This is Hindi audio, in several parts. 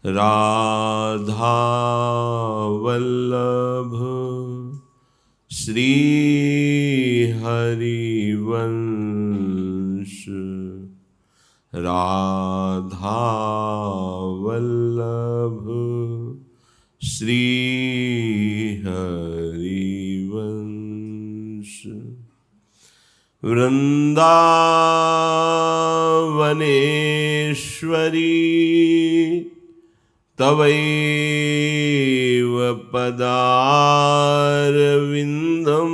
राधा वल्लभ श्री हरिवंश। राधा वल्लभ श्री हरिवंश। वृंदावनेश्वरी तवैव पदारविन्दं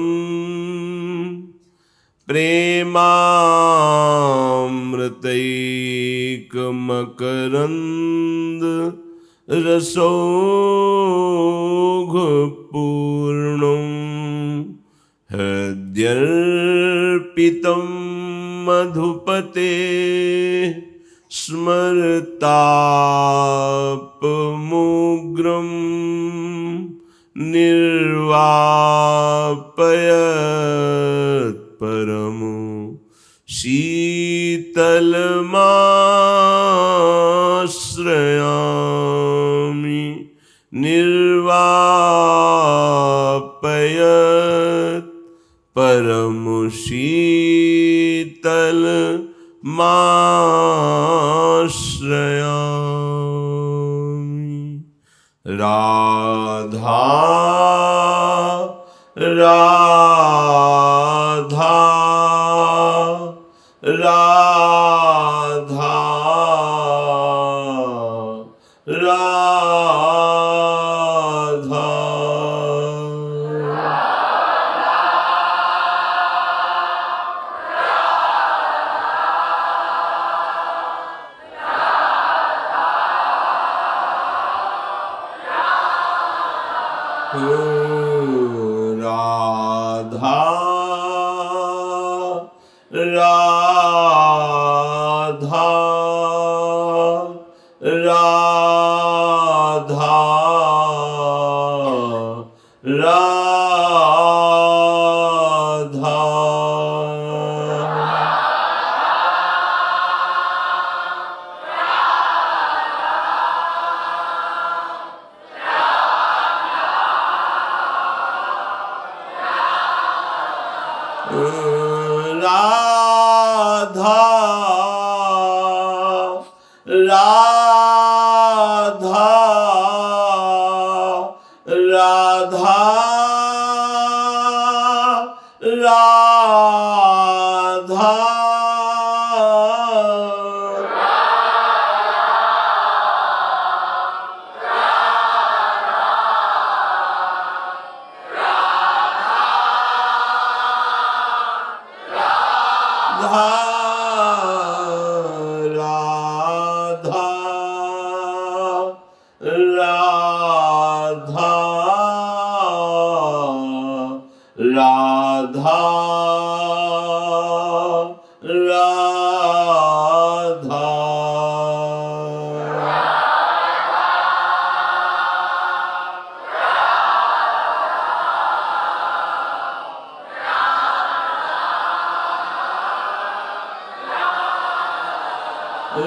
प्रेमामृतैकमकरन्द रसौघपूर्णं हृद्यर्पितं मधुपते स्मरतापमुग्रं निर्वापयत् परमो शीतलमाश्रयामि। निर्वापयत् परमो शीतलमाश्रयामि। राधा राधा राधा राधा। राधा राधा राधा राधा। राधा राधा राधा राधा। राधा राधा राधा राधा।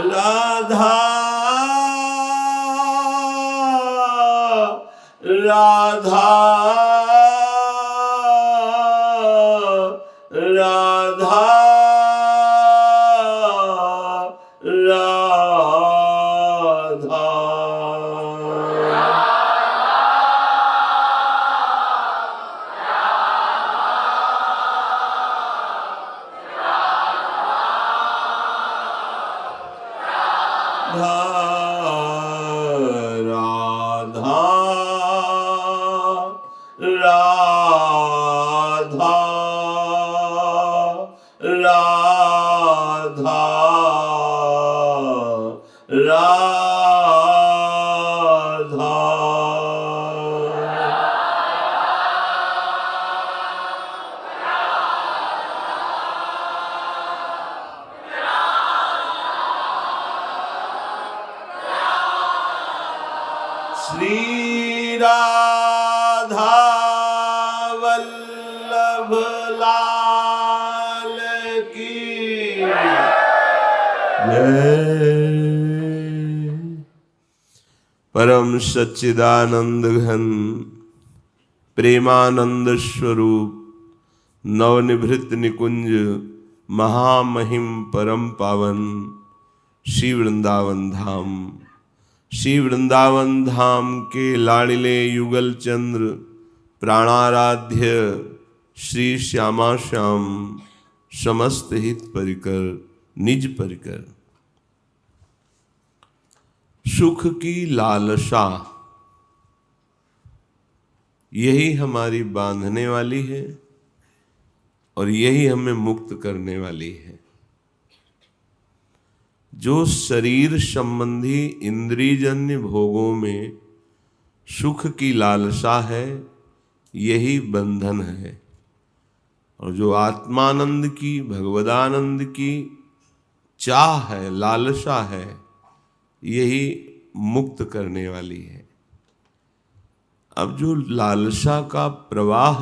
राधा राधा राधा राधा। राधा राधा राधा राधा। श्री राधा वल्लभ लाल की जय। परम सच्चिदानंद घन प्रेमानंद स्वरूप नवनिभृत निकुंज महामहिम परम पावन श्री वृंदावन धाम। श्री वृंदावन धाम के लाड़िले युगल चंद्र प्राणाराध्य श्री श्यामा श्याम समस्त हित परिकर निज परिकर। सुख की लालसा यही हमारी बांधने वाली है और यही हमें मुक्त करने वाली है। जो शरीर संबंधी इंद्रियजन्य भोगों में सुख की लालसा है यही बंधन है, और जो आत्मानंद की भगवदानंद की चाह है लालसा है यही मुक्त करने वाली है। अब जो लालसा का प्रवाह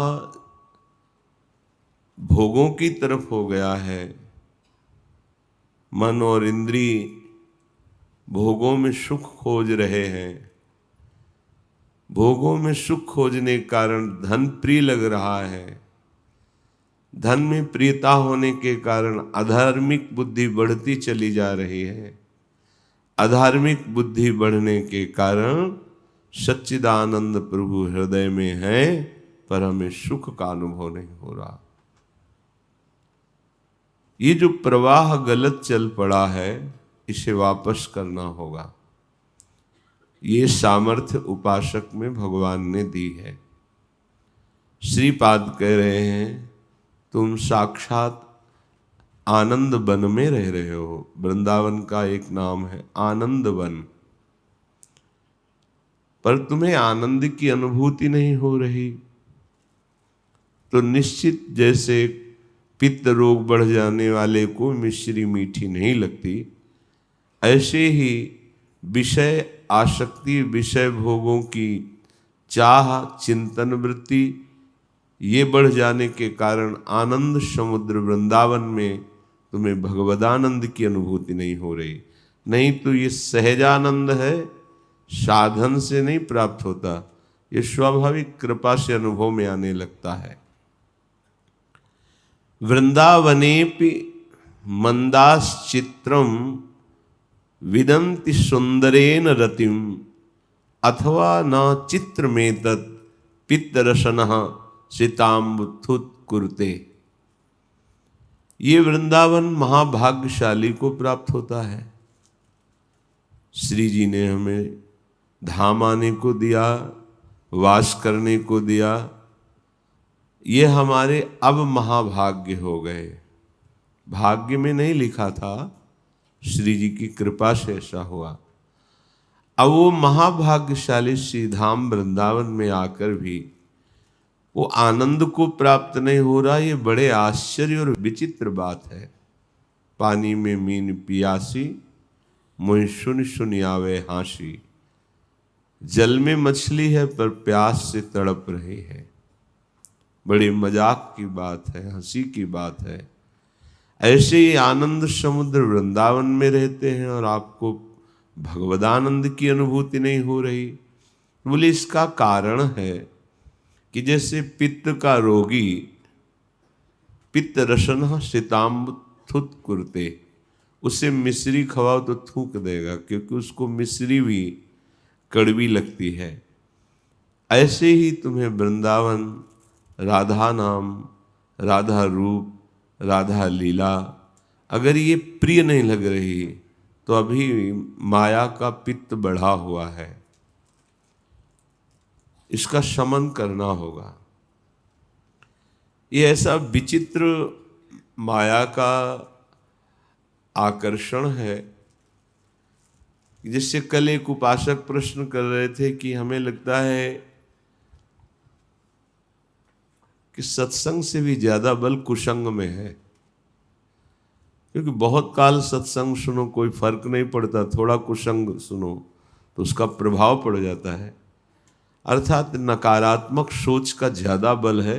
भोगों की तरफ हो गया है, मन और इंद्रिय भोगों में सुख खोज रहे हैं, भोगों में सुख खोजने के कारण धन प्रिय लग रहा है, धन में प्रियता होने के कारण अधार्मिक बुद्धि बढ़ती चली जा रही है, अधार्मिक बुद्धि बढ़ने के कारण सच्चिदानंद प्रभु हृदय में है पर हमें सुख का अनुभव नहीं हो रहा। ये जो प्रवाह गलत चल पड़ा है इसे वापस करना होगा। ये सामर्थ्य उपासक में भगवान ने दी है। श्रीपाद कह रहे हैं तुम साक्षात आनंद वन में रह रहे हो। वृंदावन का एक नाम है आनंद वन, पर तुम्हें आनंद की अनुभूति नहीं हो रही तो निश्चित जैसे पित्त रोग बढ़ जाने वाले को मिश्री मीठी नहीं लगती, ऐसे ही विषय आसक्ति विषय भोगों की चाह चिंतन वृत्ति ये बढ़ जाने के कारण आनंद समुद्र वृंदावन में तुम्हें भगवदानंद की अनुभूति नहीं हो रही। नहीं तो ये सहजानंद है, साधन से नहीं प्राप्त होता, ये स्वाभाविक कृपा से अनुभव में आने लगता है। वृंदावनेपि मंदाश्चित्रम विदन्ति सुंदरेन रतिम अथवा न चित्र में तत् पित्तरसनः सीताम्बुथुत कुरुते। ये वृंदावन महाभाग्यशाली को प्राप्त होता है। श्री जी ने हमें धाम आने को दिया, वास करने को दिया, ये हमारे अब महाभाग्य हो गए। भाग्य में नहीं लिखा था, श्री जी की कृपा से ऐसा हुआ। अब वो महाभाग्यशाली श्री धाम वृंदावन में आकर भी वो आनंद को प्राप्त नहीं हो रहा, ये बड़े आश्चर्य और विचित्र बात है। पानी में मीन पियासी मुँह सुन सुन आवे हांसी। जल में मछली है पर प्यास से तड़प रही है। बड़ी मजाक की बात है, हंसी की बात है। ऐसे ही आनंद समुद्र वृंदावन में रहते हैं और आपको भगवदानंद की अनुभूति नहीं हो रही। बोले इसका कारण है कि जैसे पित्त का रोगी पित्त रसन सीताम्बुथुत कुरुते, उसे मिश्री खवाओ तो थूक देगा क्योंकि उसको मिश्री भी कड़वी लगती है। ऐसे ही तुम्हें वृंदावन राधा नाम, राधा रूप, राधा लीला अगर ये प्रिय नहीं लग रही तो अभी माया का पित्त बढ़ा हुआ है, इसका शमन करना होगा। ये ऐसा विचित्र माया का आकर्षण है जिससे कल एक उपासक प्रश्न कर रहे थे कि हमें लगता है कि सत्संग से भी ज्यादा बल कुसंग में है, क्योंकि बहुत काल सत्संग सुनो कोई फर्क नहीं पड़ता, थोड़ा कुसंग सुनो तो उसका प्रभाव पड़ जाता है। अर्थात नकारात्मक सोच का ज्यादा बल है,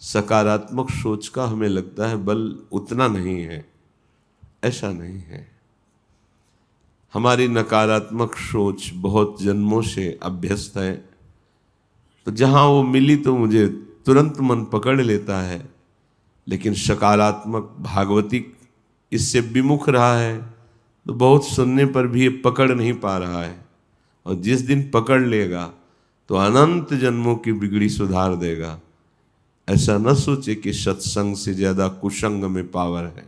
सकारात्मक सोच का हमें लगता है बल उतना नहीं है। ऐसा नहीं है। हमारी नकारात्मक सोच बहुत जन्मों से अभ्यस्त है, तो जहाँ वो मिली तो मुझे तुरंत मन पकड़ लेता है, लेकिन सकारात्मक भागवतिक इससे विमुख रहा है तो बहुत सुनने पर भी ये पकड़ नहीं पा रहा है। और जिस दिन पकड़ लेगा तो अनंत जन्मों की बिगड़ी सुधार देगा। ऐसा न सोचे कि सत्संग से ज्यादा कुसंग में पावर है,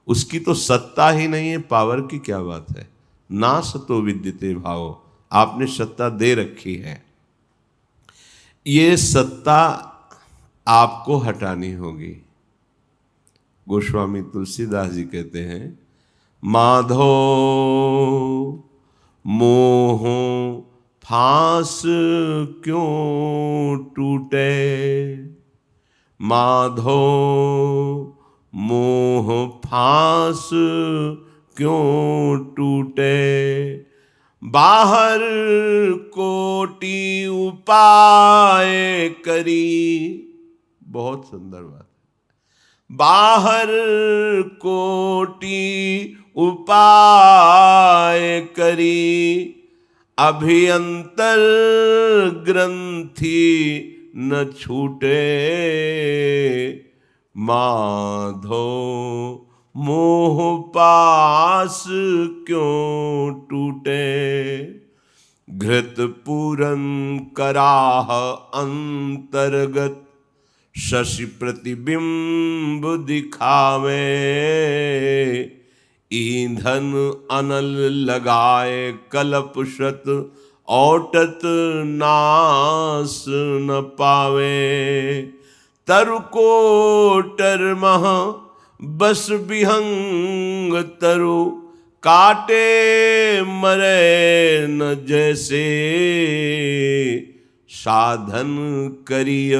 उसकी तो सत्ता ही नहीं है, पावर की क्या बात है। ना सतो विद्यते भाव, आपने सत्ता दे रखी है, ये सत्ता आपको हटानी होगी। गोस्वामी तुलसीदास जी कहते हैं, माधो मोह फांस क्यों टूटे, माधो मोह फांस क्यों टूटे, बाहर कोटि उपाय करी। बहुत सुंदर बात है। बाहर कोटि उपाय करी, अभियंतर ग्रंथि न छूटे, माधो मोह पास क्यों टूटे, घृत पूरन कराह अंतर्गत, शशि प्रतिबिंब दिखावे, ईंधन अनल लगाए कलप शत, औटत नास न पावे, तरु कोटर मह बस विहंग तरु, काटे मरे न जैसे, साधन करिय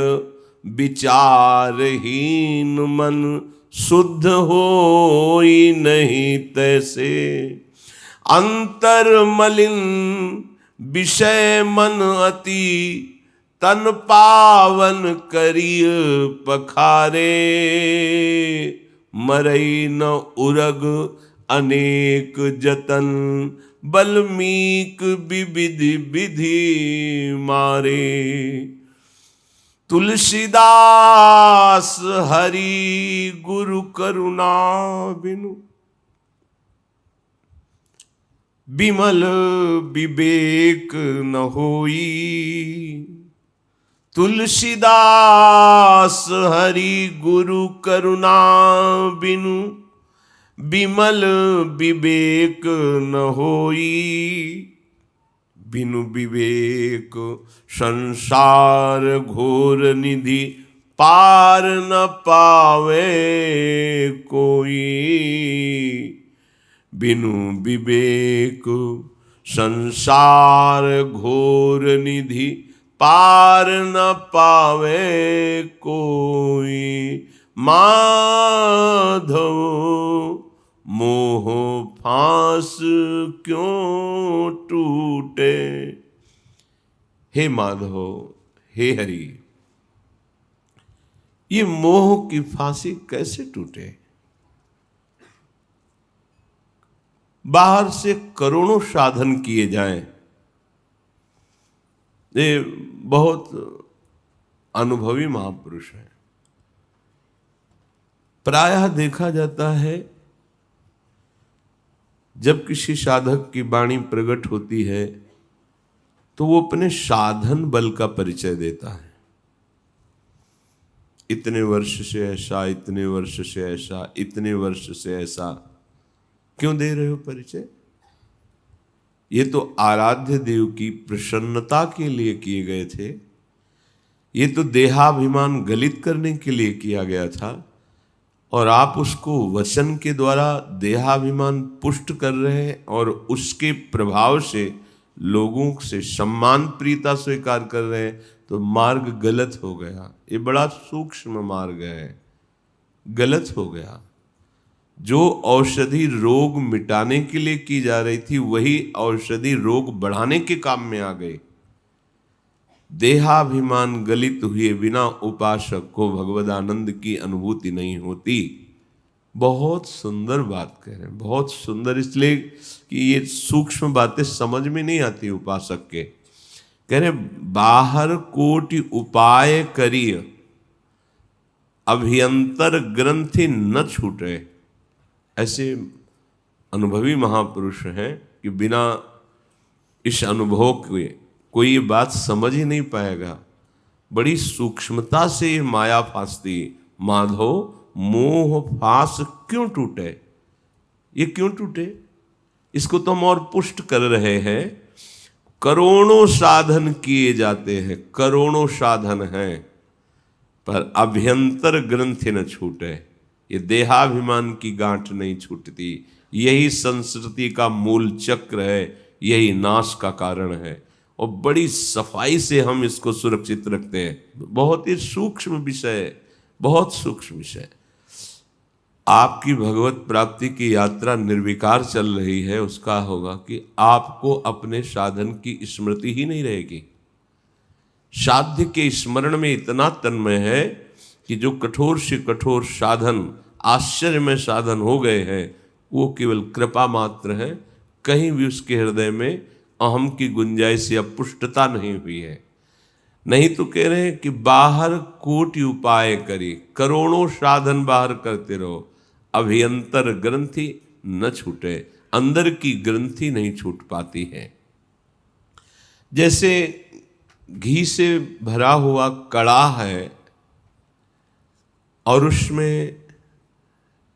विचारहीन मन, शुद्ध होई नहीं तैसे, अंतर मलिन विषय मन अति, तन पावन करिय पखारे, मरई न उरग अनेक जतन, बल्मीक विविधि विधि मारे, तुलसीदास हरि गुरु करुणा बिनु, बिमल विवेक न होई, तुलसीदास हरि गुरु करुणा बिनु, बिमल विवेक न होई, बिनु विवेक संसार घोर निधि, पार न पावे कोई, बिनु विवेक संसार घोर निधि, पार न पावे कोई, माधव मोह फांस क्यों टूटे। हे माधव, हे हरि, ये मोह की फांसी कैसे टूटे। बाहर से करोड़ों साधन किए जाएं, ये बहुत अनुभवी महापुरुष हैं। प्रायः देखा जाता है जब किसी साधक की वाणी प्रकट होती है तो वो अपने साधन बल का परिचय देता है। इतने वर्ष से ऐसा, इतने वर्ष से ऐसा, इतने वर्ष से ऐसा। क्यों दे रहे हो परिचय? ये तो आराध्य देव की प्रसन्नता के लिए किए गए थे। ये तो देहाभिमान गलित करने के लिए किया गया था, और आप उसको वचन के द्वारा देहाभिमान पुष्ट कर रहे हैं और उसके प्रभाव से लोगों से सम्मान प्रियता स्वीकार कर रहे हैं, तो मार्ग गलत हो गया। ये बड़ा सूक्ष्म मार्ग है, गलत हो गया। जो औषधि रोग मिटाने के लिए की जा रही थी, वही औषधि रोग बढ़ाने के काम में आ गई। देहाभिमान गलित हुए बिना उपासक को भगवदानंद की अनुभूति नहीं होती। बहुत सुंदर बात कह रहे हैं, बहुत सुंदर। इसलिए कि ये सूक्ष्म बातें समझ में नहीं आती उपासक के। कह रहे बाहर कोटि उपाय करिय, अभ्यंतर ग्रंथि न छूटे। ऐसे अनुभवी महापुरुष हैं कि बिना इस अनुभव के कोई ये बात समझ ही नहीं पाएगा। बड़ी सूक्ष्मता से ये माया फांसती। माधो मोह फांस क्यों टूटे? ये क्यों टूटे? इसको तो हम और पुष्ट कर रहे हैं। करोड़ों साधन किए जाते हैं, करोड़ों साधन हैं, पर अभ्यंतर ग्रंथि न छूटे। ये देहाभिमान की गांठ नहीं छूटती। यही संस्कृति का मूल चक्र है, यही नाश का कारण है। और बड़ी सफाई से हम इसको सुरक्षित रखते हैं। बहुत ही सूक्ष्म विषय, बहुत सूक्ष्म विषय। आपकी भगवत प्राप्ति की यात्रा निर्विकार चल रही है, उसका होगा कि आपको अपने साधन की स्मृति ही नहीं रहेगी। साध्य के स्मरण में इतना तन्मय है कि जो कठोर से कठोर साधन, आश्चर्य में साधन हो गए हैं, वो केवल कृपा मात्र है। कहीं भी उसके हृदय में अहम की गुंजाइश या पुष्टता नहीं हुई है। नहीं तो कह रहे हैं कि बाहर कोटि उपाय करी, करोड़ों साधन बाहर करते रहो, अभ्यंतर ग्रंथि न छूटे। अंदर की ग्रंथि नहीं छूट पाती है। जैसे घी से भरा हुआ कड़ाह है और उसमें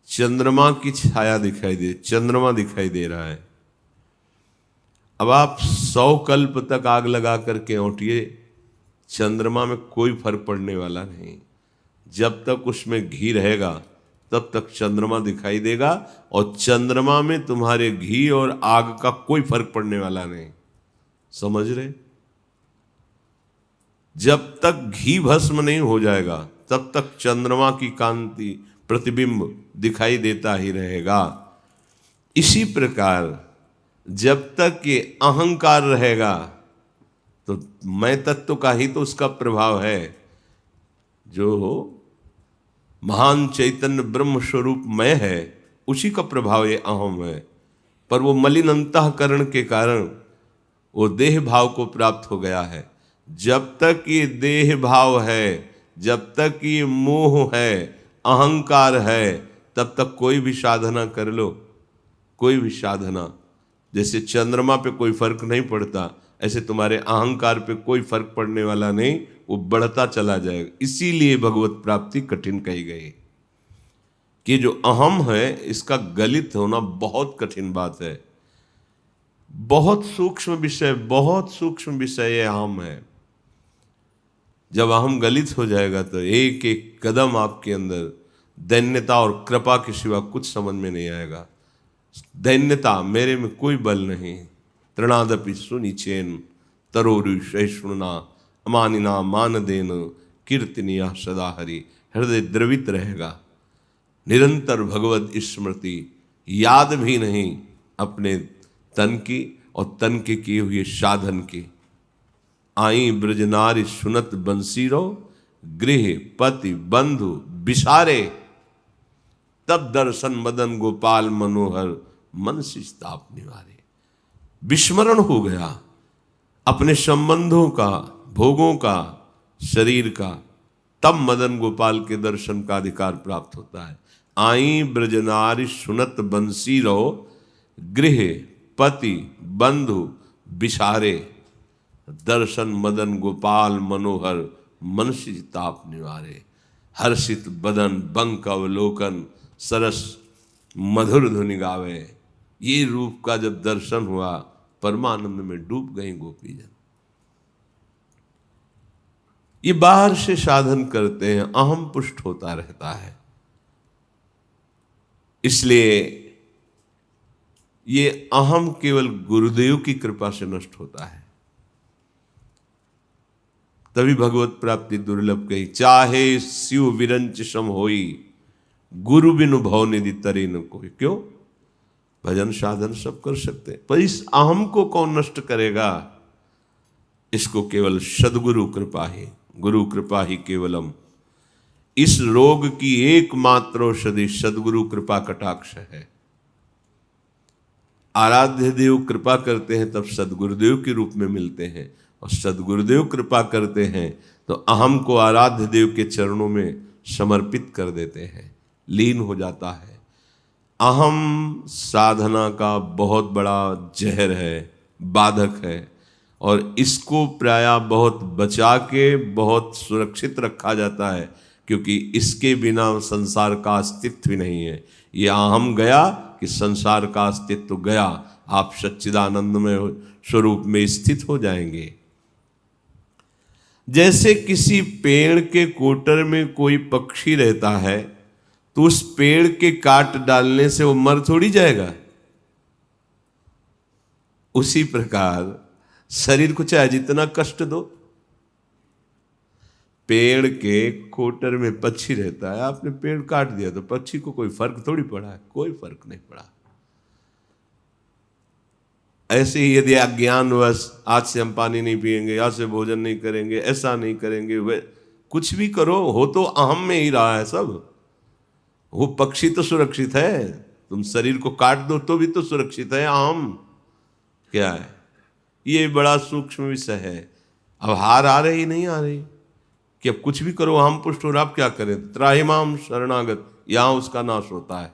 चंद्रमा की छाया दिखाई दे, चंद्रमा दिखाई दे रहा है। अब आप 100 कल्प तक आग लगा करके औंटिए, चंद्रमा में कोई फर्क पड़ने वाला नहीं। जब तक उसमें घी रहेगा तब तक चंद्रमा दिखाई देगा, और चंद्रमा में तुम्हारे घी और आग का कोई फर्क पड़ने वाला नहीं। समझ रहे? जब तक घी भस्म नहीं हो जाएगा तब तक चंद्रमा की कांति, प्रतिबिंब दिखाई देता ही रहेगा। इसी प्रकार जब तक ये अहंकार रहेगा तो मैं तत्व का ही तो उसका प्रभाव है। जो महान चैतन्य ब्रह्म स्वरूप मैं है, उसी का प्रभाव ये अहम है। पर वो मलिन अंतःकरण के कारण वो देह भाव को प्राप्त हो गया है। जब तक ये देह भाव है, जब तक ये मोह है, अहंकार है, तब तक कोई भी साधना कर लो, कोई भी साधना, जैसे चंद्रमा पे कोई फर्क नहीं पड़ता, ऐसे तुम्हारे अहंकार पे कोई फर्क पड़ने वाला नहीं, वो बढ़ता चला जाएगा। इसीलिए भगवत प्राप्ति कठिन कही गई कि जो अहम है इसका गलित होना बहुत कठिन बात है। बहुत सूक्ष्म विषय, बहुत सूक्ष्म विषय ये अहम है। जब अहम गलित हो जाएगा तो एक एक कदम आपके अंदर दैन्यता और कृपा के सिवा कुछ समझ में नहीं आएगा। दैन्यता, मेरे में कोई बल नहीं, तृणादपि सुनिचेन तरोरु सहिष्णुना अमानिना मान देन कीर्तनिया सदा हरि। हृदय द्रवित रहेगा, निरंतर भगवत स्मृति, याद भी नहीं अपने तन की और तन के किए हुए साधन की। आई ब्रजनारी सुनत बंसीरो, गृह पति बंधु बिसारे, तब दर्शन मदन गोपाल मनोहर, मन सिस्ताप निवारे। विस्मरण हो गया अपने संबंधों का, भोगों का, शरीर का, तब मदन गोपाल के दर्शन का अधिकार प्राप्त होता है। आई ब्रजनारी सुनत बंसीरो, गृह पति बंधु बिसारे, दर्शन मदन गोपाल मनोहर, मन सिताप निवारे। हर्षित बदन बंक अवलोकन, सरस मधुर धुनि गावे। ये रूप का जब दर्शन हुआ, परमानंद में डूब गई गोपीजन। ये बाहर से साधन करते हैं, अहम पुष्ट होता रहता है। इसलिए ये अहम केवल गुरुदेव की कृपा से नष्ट होता है। तभी भगवत प्राप्ति दुर्लभ कही। चाहे शिव विरंच सम होई, गुरु बिनु भव निधि तरे न कोई। क्यों? भजन साधन सब कर सकते हैं, पर इस अहम को कौन नष्ट करेगा? इसको केवल सदगुरु कृपा ही, गुरु कृपा ही केवलम। इस रोग की एकमात्र औषधि सदगुरु कृपा कटाक्ष है। आराध्य देव कृपा करते हैं तब सदगुरुदेव के रूप में मिलते हैं, और सदगुरुदेव कृपा करते हैं तो अहम को आराध्य देव के चरणों में समर्पित कर देते हैं, लीन हो जाता है। अहम साधना का बहुत बड़ा जहर है, बाधक है, और इसको प्रायः बहुत बचा के बहुत सुरक्षित रखा जाता है, क्योंकि इसके बिना संसार का अस्तित्व नहीं है। ये अहम गया कि संसार का अस्तित्व गया, आप सच्चिदानंदमय स्वरूप में स्थित हो जाएंगे। जैसे किसी पेड़ के कोटर में कोई पक्षी रहता है तो उस पेड़ के काट डालने से वो मर थोड़ी जाएगा। उसी प्रकार शरीर को चाहे जितना कष्ट दो, पेड़ के कोटर में पक्षी रहता है, आपने पेड़ काट दिया तो पक्षी को कोई फर्क थोड़ी पड़ा है, कोई फर्क नहीं पड़ा। ऐसे ही यदि अज्ञानवश आज से हम पानी नहीं पिएंगे, आज से भोजन नहीं करेंगे, ऐसा नहीं करेंगे, वे कुछ भी करो, हो तो अहम में ही रहा है सब। वो पक्षी तो सुरक्षित है, तुम शरीर को काट दो तो भी तो सुरक्षित है, अहम क्या है। ये बड़ा सूक्ष्म विषय है। अब हार आ रही नहीं आ रही कि अब कुछ भी करो हम पुष्ट हो रहा, आप क्या करें, त्राहिमाम शरणागत, यहां उसका नाश होता है।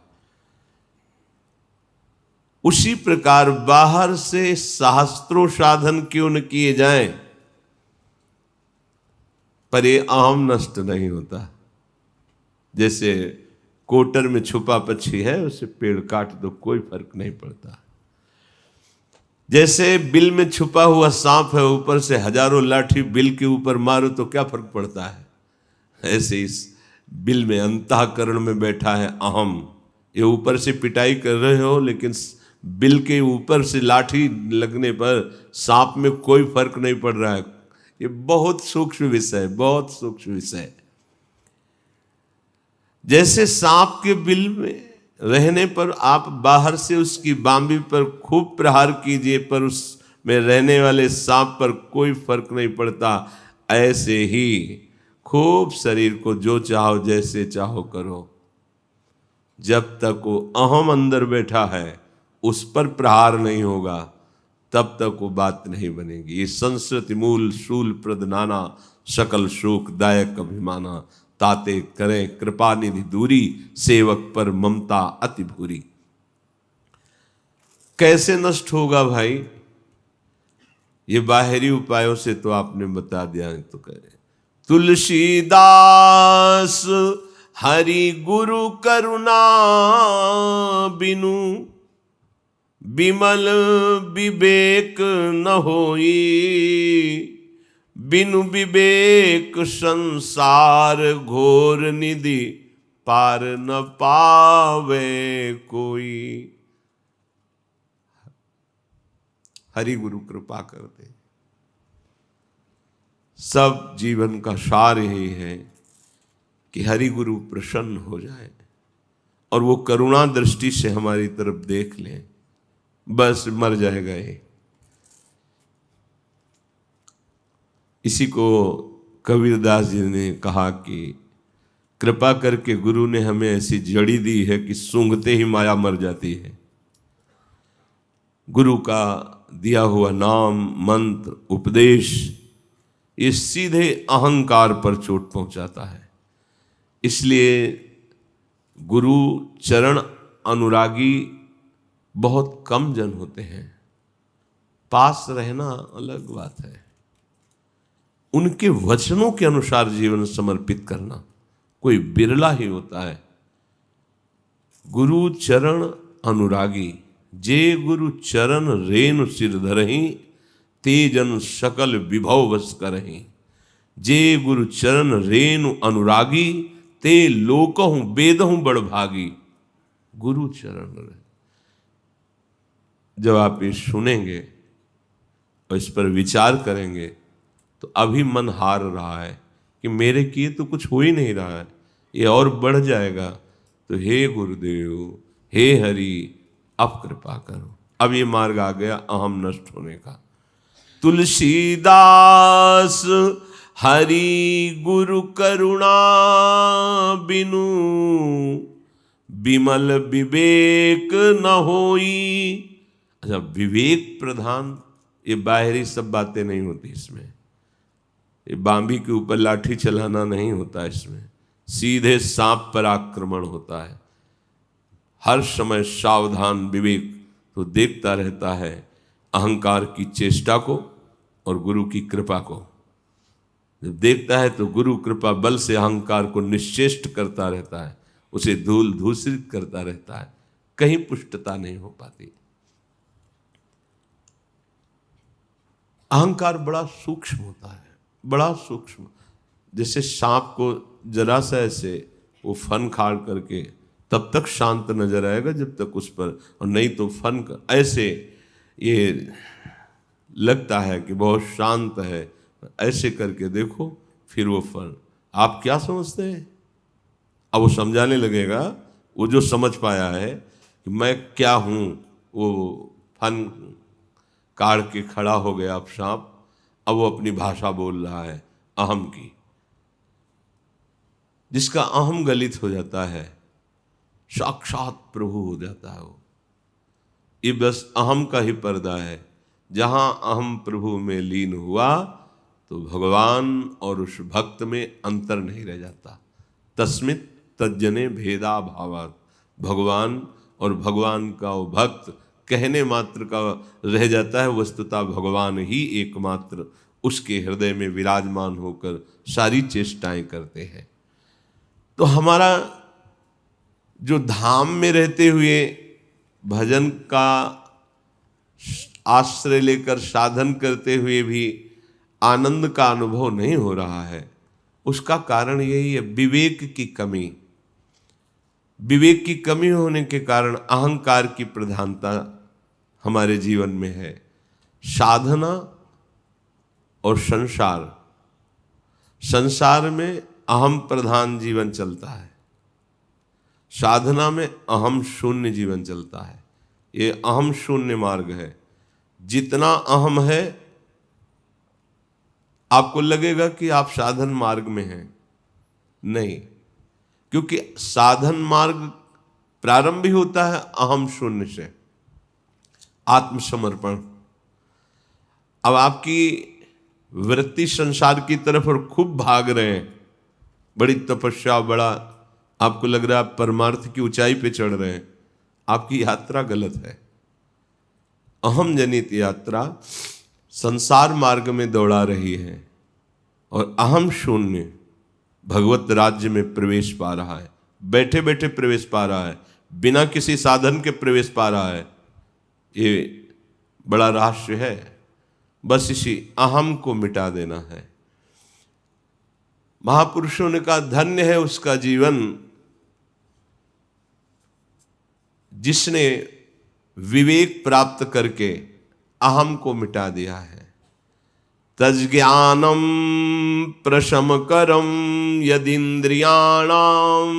उसी प्रकार बाहर से सहस्त्रों साधन क्यों न किए जाएं, पर ये अहम नष्ट नहीं होता। जैसे कोटर में छुपा पक्षी है, उसे पेड़ काट दो कोई फर्क नहीं पड़ता। जैसे बिल में छुपा हुआ सांप है, ऊपर से हजारों लाठी बिल के ऊपर मारो तो क्या फर्क पड़ता है। ऐसे इस बिल में अंतःकरण में बैठा है अहम। ये ऊपर से पिटाई कर रहे हो, लेकिन बिल के ऊपर से लाठी लगने पर सांप में कोई फर्क नहीं पड़ रहा है। ये बहुत सूक्ष्म विषय है, बहुत सूक्ष्म विषय है। जैसे सांप के बिल में रहने पर आप बाहर से उसकी बांबी पर खूब प्रहार कीजिए, पर उसमें रहने वाले सांप पर कोई फर्क नहीं पड़ता। ऐसे ही खूब शरीर को जो चाहो जैसे चाहो करो, जब तक वो अहम अंदर बैठा है उस पर प्रहार नहीं होगा, तब तक वो बात नहीं बनेगी। ये संस्कृति मूल शूल प्रद नाना, सकल शोक दायक अभिमाना, ताते करें कृपा निधि दूरी, सेवक पर ममता अति भूरी। कैसे नष्ट होगा भाई, ये बाहरी उपायों से तो आपने बता दिया है। तो करें तुलसीदास हरि गुरु करुणा बिनु, बिमल विवेक न होई, बिनु विवेक संसार घोर निधि, पार न पावे कोई। हरि गुरु कृपा करते। सब जीवन का सार यही है कि हरि गुरु प्रसन्न हो जाए और वो करुणा दृष्टि से हमारी तरफ देख लें, बस मर जाएगा ये। इसी को कबीरदास जी ने कहा कि कृपा करके गुरु ने हमें ऐसी जड़ी दी है कि सूंघते ही माया मर जाती है। गुरु का दिया हुआ नाम, मंत्र, उपदेश ये सीधे अहंकार पर चोट पहुंचाता है। इसलिए गुरु चरण अनुरागी बहुत कम जन होते हैं। पास रहना अलग बात है, उनके वचनों के अनुसार जीवन समर्पित करना कोई बिरला ही होता है। गुरु चरण अनुरागी, जे गुरु चरण रेणु सिर धरहि, ते जन सकल विभव वश करहि। जे गुरु चरण रेणु अनुरागी, ते लोकहु वेदहु बड़ भागी। गुरु चरण, जब आप ये सुनेंगे और इस पर विचार करेंगे तो अभी मन हार रहा है कि मेरे किए तो कुछ हो ही नहीं रहा है, ये और बढ़ जाएगा। तो हे गुरुदेव, हे हरि, अब कृपा करो। अब ये मार्ग आ गया अहम नष्ट होने का। तुलसीदास हरि गुरु करुणा बिनु, बिमल विवेक न होई। अच्छा, विवेक प्रधान, ये बाहरी सब बातें नहीं होती इसमें, ये बांबी के ऊपर लाठी चलाना नहीं होता इसमें, सीधे सांप पर आक्रमण होता है। हर समय सावधान विवेक तो देखता रहता है अहंकार की चेष्टा को और गुरु की कृपा को। जब देखता है तो गुरु कृपा बल से अहंकार को निश्चेष्ट करता रहता है, उसे धूल धूसरित करता रहता है, कहीं पुष्टता नहीं हो पाती। अहंकार बड़ा सूक्ष्म होता है, बड़ा सूक्ष्म। जैसे सांप को जरा सा ऐसे वो फन खाड़ करके तब तक शांत नजर आएगा जब तक उस पर, और नहीं तो फन ऐसे ये लगता है कि बहुत शांत है, ऐसे करके देखो फिर वो फन। आप क्या समझते हैं? अब वो समझाने लगेगा, वो जो समझ पाया है कि मैं क्या हूं, वो फन काढ़ के खड़ा हो गया अब सांप। अब वो अपनी भाषा बोल रहा है अहम की। जिसका अहम गलित हो जाता है साक्षात प्रभु हो जाता है वो। ये बस अहम का ही पर्दा है। जहां अहम प्रभु में लीन हुआ तो भगवान और उस भक्त में अंतर नहीं रह जाता। तस्मित तज्जने भेदा भावात्, भगवान और भगवान का वो भक्त कहने मात्र का रह जाता है, वस्तुतः भगवान ही एकमात्र उसके हृदय में विराजमान होकर सारी चेष्टाएं करते हैं। तो हमारा जो धाम में रहते हुए भजन का आश्रय लेकर साधन करते हुए भी आनंद का अनुभव नहीं हो रहा है, उसका कारण यही है विवेक की कमी। विवेक की कमी होने के कारण अहंकार की प्रधानता हमारे जीवन में है। साधना और संसार, संसार में अहम प्रधान जीवन चलता है, साधना में अहम शून्य जीवन चलता है। ये अहम शून्य मार्ग है। जितना अहम है आपको लगेगा कि आप साधन मार्ग में हैं, नहीं, क्योंकि साधन मार्ग प्रारंभ ही होता है अहम शून्य से, आत्मसमर्पण। अब आपकी वृत्ति संसार की तरफ और खूब भाग रहे हैं, बड़ी तपस्या, बड़ा आपको लग रहा है परमार्थ की ऊंचाई पे चढ़ रहे हैं, आपकी यात्रा गलत है। अहम जनित यात्रा संसार मार्ग में दौड़ा रही है और अहम शून्य भगवत राज्य में प्रवेश पा रहा है, बैठे बैठे प्रवेश पा रहा है, बिना किसी साधन के प्रवेश पा रहा है। ये बड़ा रहस्य है। बस इसी अहम को मिटा देना है। महापुरुषों ने कहा धन्य है उसका जीवन जिसने विवेक प्राप्त करके अहम को मिटा दिया है। तज्ज्ञानम प्रशमकरम यदिन्द्रियाणाम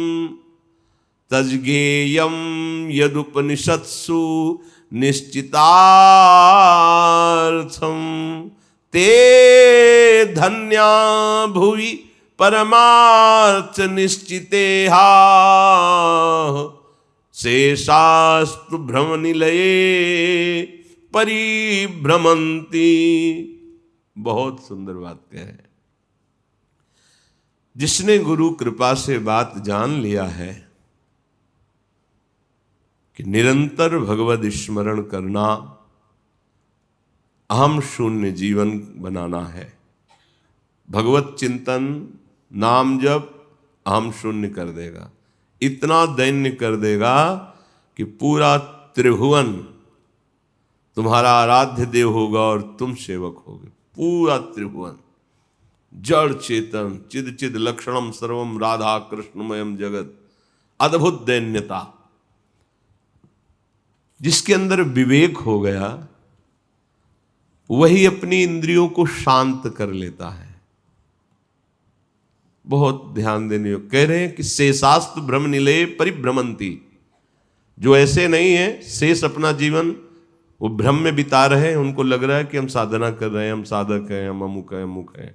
तज्ज्ञेयम यदुपनिषत्सु निश्चितार्थम ते धन्या भुवि परमार्थ निश्चितेहा शेषास्तु भ्रम निलये परिभ्रमंती। बहुत सुंदर बात कह रहे हैं। जिसने गुरु कृपा से बात जान लिया है कि निरंतर भगवद स्मरण करना, अहम शून्य जीवन बनाना है। भगवत चिंतन, नाम जप अहम शून्य कर देगा, इतना दैन्य कर देगा कि पूरा त्रिभुवन तुम्हारा आराध्य देव होगा और तुम सेवक होगे। पूरा त्रिभुवन, जड़ चेतन चिद चिद लक्षणम सर्वम राधा कृष्णमयम जगत, अद्भुत दैन्यता। जिसके अंदर विवेक हो गया वही अपनी इंद्रियों को शांत कर लेता है। बहुत ध्यान देने योग्य। कह रहे हैं कि शेषास्तु भ्रम निलये परिभ्रमंती। जो ऐसे नहीं है, शेष अपना जीवन वो भ्रम में बिता रहे हैं, उनको लग रहा है कि हम साधना कर रहे हैं, हम साधक हैं, हम अमुक हैं, अमुक हैं।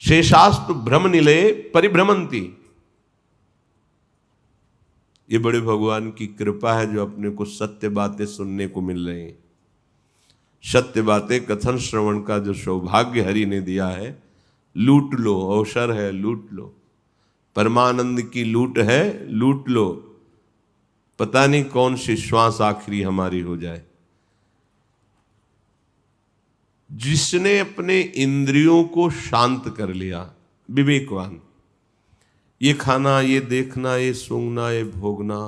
शेषास्तु भ्रम निलये परिभ्रमंती। ये बड़े भगवान की कृपा है जो अपने को सत्य बातें सुनने को मिल रही हैं। सत्य बातें कथन श्रवण का जो सौभाग्य हरि ने दिया है, लूट लो, अवसर है, लूट लो। परमानंद की लूट है, लूट लो। पता नहीं कौन सी श्वास आखिरी हमारी हो जाए। जिसने अपने इंद्रियों को शांत कर लिया, विवेकवान, ये खाना, ये देखना, ये सूंघना, ये भोगना,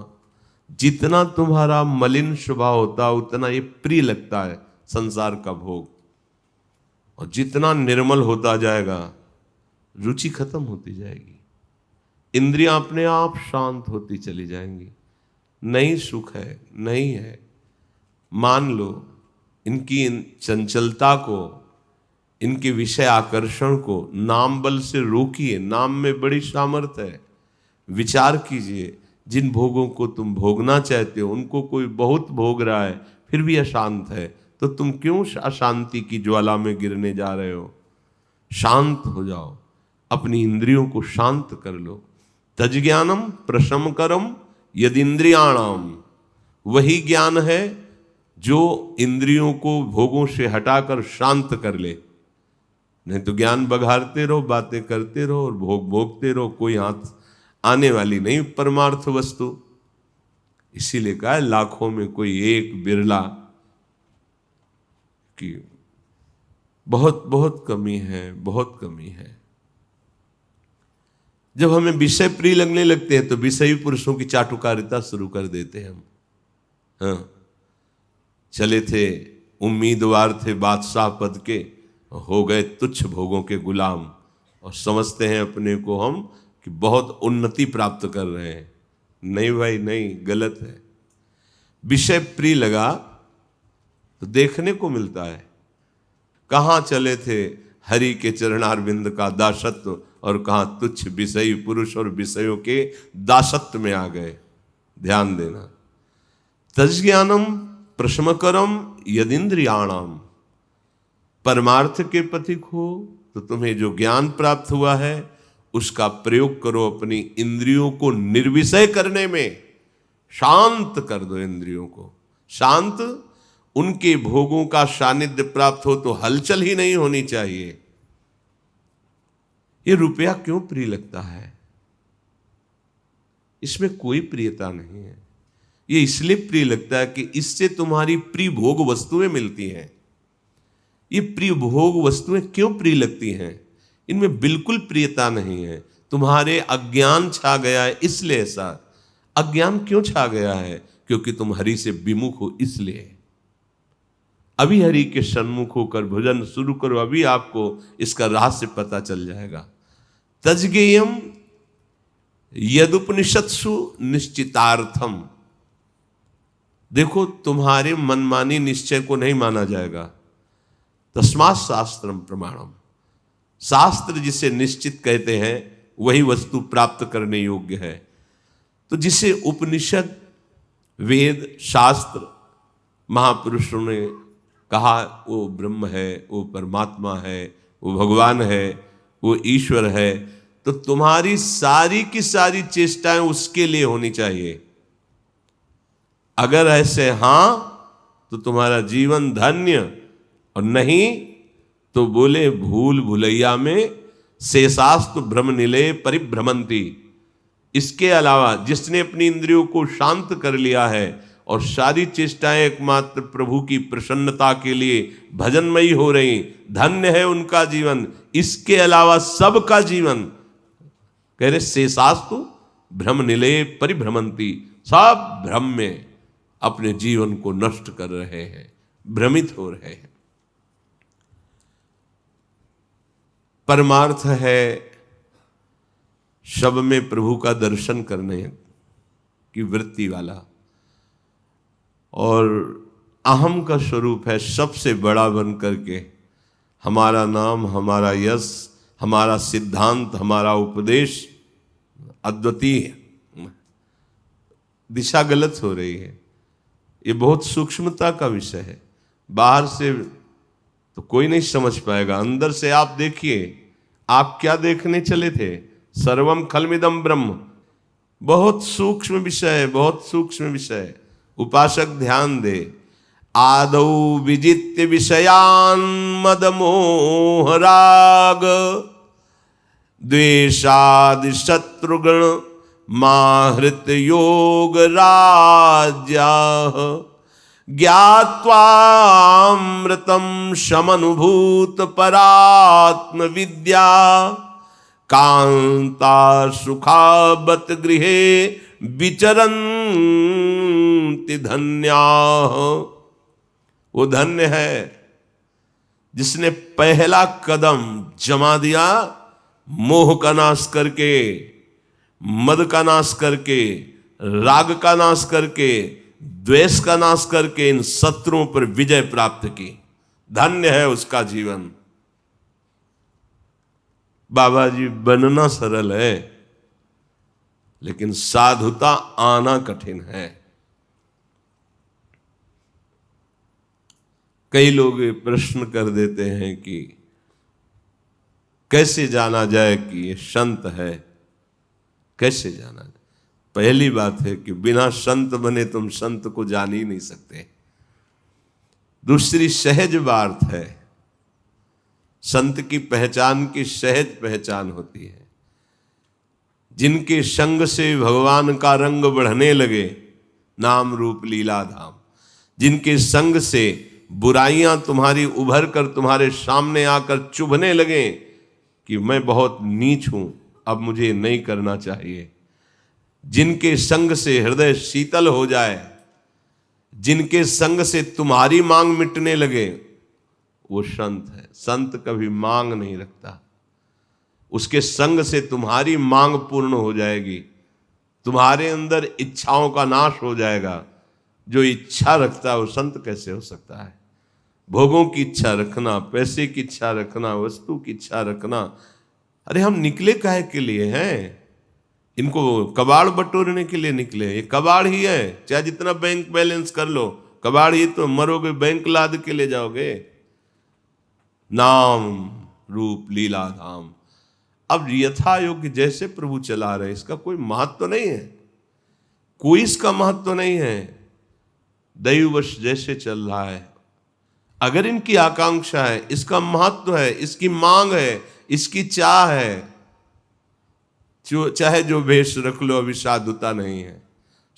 जितना तुम्हारा मलिन स्वभाव होता उतना ये प्रिय लगता है संसार का भोग, और जितना निर्मल होता जाएगा रुचि खत्म होती जाएगी, इंद्रियां अपने आप शांत होती चली जाएंगी। नहीं सुख है, नहीं है। मान लो इनकी चंचलता को, इनके विषय आकर्षण को नाम बल से रोकिए। नाम में बड़ी सामर्थ्य है। विचार कीजिए, जिन भोगों को तुम भोगना चाहते हो उनको कोई बहुत भोग रहा है फिर भी अशांत है, तो तुम क्यों अशांति की ज्वाला में गिरने जा रहे हो? शांत हो जाओ, अपनी इंद्रियों को शांत कर लो। तज्ज्ञानम प्रशमकरम यदिंद्रियाणाम, वही ज्ञान है जो इंद्रियों को भोगों से हटाकर शांत कर ले। नहीं तो ज्ञान बघारते रहो, बातें करते रहो और भोग भोगते रहो, कोई हाथ आने वाली नहीं परमार्थ वस्तु। इसीलिए कहा है लाखों में कोई एक बिरला की बहुत बहुत कमी है, बहुत कमी है। जब हमें विषय प्रिय लगने लगते हैं तो विषयी पुरुषों की चाटुकारिता शुरू कर देते हैं हम। हाँ, चले थे, उम्मीदवार थे बादशाह पद के, हो गए तुच्छ भोगों के गुलाम, और समझते हैं अपने को हम कि बहुत उन्नति प्राप्त कर रहे हैं। नहीं भाई नहीं, गलत है। विषय प्रिय लगा तो देखने को मिलता है। कहाँ चले थे हरि के चरणारविंद का दासत्व, और कहाँ तुच्छ विषयी पुरुष और विषयों के दासत्व में आ गए। ध्यान देना। तज्ज्ञानम प्रशमकरम यदिंद्रियाणाम, परमार्थ के पथिक हो तो तुम्हें जो ज्ञान प्राप्त हुआ है उसका प्रयोग करो अपनी इंद्रियों को निर्विषय करने में। शांत कर दो इंद्रियों को। शांत, उनके भोगों का सानिध्य प्राप्त हो तो हलचल ही नहीं होनी चाहिए। ये रुपया क्यों प्रिय लगता है? इसमें कोई प्रियता नहीं है। ये इसलिए प्रिय लगता है कि इससे तुम्हारी प्रिय भोग वस्तुएं मिलती हैं। ये प्रिय भोग वस्तुएं क्यों प्रिय लगती हैं? इनमें बिल्कुल प्रियता नहीं है। तुम्हारे अज्ञान छा गया है इसलिए ऐसा। अज्ञान क्यों छा गया है? क्योंकि तुम हरि से विमुख हो इसलिए। अभी हरि के सन्मुख होकर भजन शुरू करो, अभी आपको इसका रहस्य पता चल जाएगा। तज्ज्ञेयम यदुपनिषत्सु निश्चितार्थम, देखो तुम्हारे मनमानी निश्चय को नहीं माना जाएगा। तस्मात् शास्त्रम प्रमाणम, शास्त्र जिसे निश्चित कहते हैं वही वस्तु प्राप्त करने योग्य है। तो जिसे उपनिषद, वेद, शास्त्र, महापुरुषों ने कहा वो ब्रह्म है, वो परमात्मा है, वो भगवान है, वो ईश्वर है, तो तुम्हारी सारी की सारी चेष्टाएं उसके लिए होनी चाहिए। अगर ऐसे हां तो तुम्हारा जीवन धन्य, और नहीं तो बोले भूल भुलैया में शेषास्तु भ्रम निलय परिभ्रमंती। इसके अलावा जिसने अपनी इंद्रियों को शांत कर लिया है और सारी चेष्टाएं एकमात्र प्रभु की प्रसन्नता के लिए भजनमयी हो रही, धन्य है उनका जीवन। इसके अलावा सबका जीवन, कह रहे शेषास्तु भ्रम निलय परिभ्रमंती, सब भ्रम में अपने जीवन को नष्ट कर रहे हैं, भ्रमित हो रहे हैं। परमार्थ है शब में प्रभु का दर्शन करने की वृत्ति वाला, और अहम का स्वरूप है सबसे बड़ा बन करके हमारा नाम, हमारा यश, हमारा सिद्धांत, हमारा उपदेश अद्वितीय। दिशा गलत हो रही है। ये बहुत सूक्ष्मता का विषय है। बाहर से तो कोई नहीं समझ पाएगा, अंदर से आप देखिए। आप क्या देखने चले थे? सर्वम खलमिदम ब्रह्म, बहुत सूक्ष्म विषय है, बहुत सूक्ष्म विषय। उपासक ध्यान दे। आदौ विजित्य विषयान मद मोह राग द्वेषादि शत्रुगण माहृत योग राज्या ज्ञात्वामृतं शमनुभूत परात्म विद्या कांता सुखावत गृहे विचरन्ति धन्या। वो धन्य है जिसने पहला कदम जमा दिया, मोह का नाश करके, मद का नाश करके, राग का नाश करके, द्वेष का नाश करके इन शत्रुओं पर विजय प्राप्त की। धन्य है उसका जीवन। बाबा जी बनना सरल है, लेकिन साधुता आना कठिन है। कई लोग ये प्रश्न कर देते हैं कि कैसे जाना जाए कि ये संत है, कैसे जाना जाए? पहली बात है कि बिना संत बने तुम संत को जान ही नहीं सकते। दूसरी सहज बात है, संत की पहचान की सहज पहचान होती है। जिनके संग से भगवान का रंग बढ़ने लगे, नाम रूप लीला धाम, जिनके संग से बुराइयां तुम्हारी उभर कर तुम्हारे सामने आकर चुभने लगे कि मैं बहुत नीच हूं, अब मुझे नहीं करना चाहिए, जिनके संग से हृदय शीतल हो जाए, जिनके संग से तुम्हारी मांग मिटने लगे, वो संत है। संत कभी मांग नहीं रखता, उसके संग से तुम्हारी मांग पूर्ण हो जाएगी, तुम्हारे अंदर इच्छाओं का नाश हो जाएगा। जो इच्छा रखता है वो संत कैसे हो सकता है? भोगों की इच्छा रखना, पैसे की इच्छा रखना, वस्तु की इच्छा रखना, अरे हम निकले काहे के लिए हैं? इनको कबाड़ बटोरने के लिए निकले। ये कबाड़ ही है, चाहे जितना बैंक बैलेंस कर लो, कबाड़ ही तो, मरोगे बैंक लाद के ले जाओगे। नाम रूप लीला धाम। अब यथा योग्य जैसे प्रभु चला रहे, इसका कोई महत्व तो नहीं है, कोई इसका महत्व तो नहीं है। दैववश जैसे चल रहा है, अगर इनकी आकांक्षा है, इसका महत्व है, इसकी मांग है, इसकी चाह है, चाहे जो भेष रख लो, अभी साधुता नहीं है।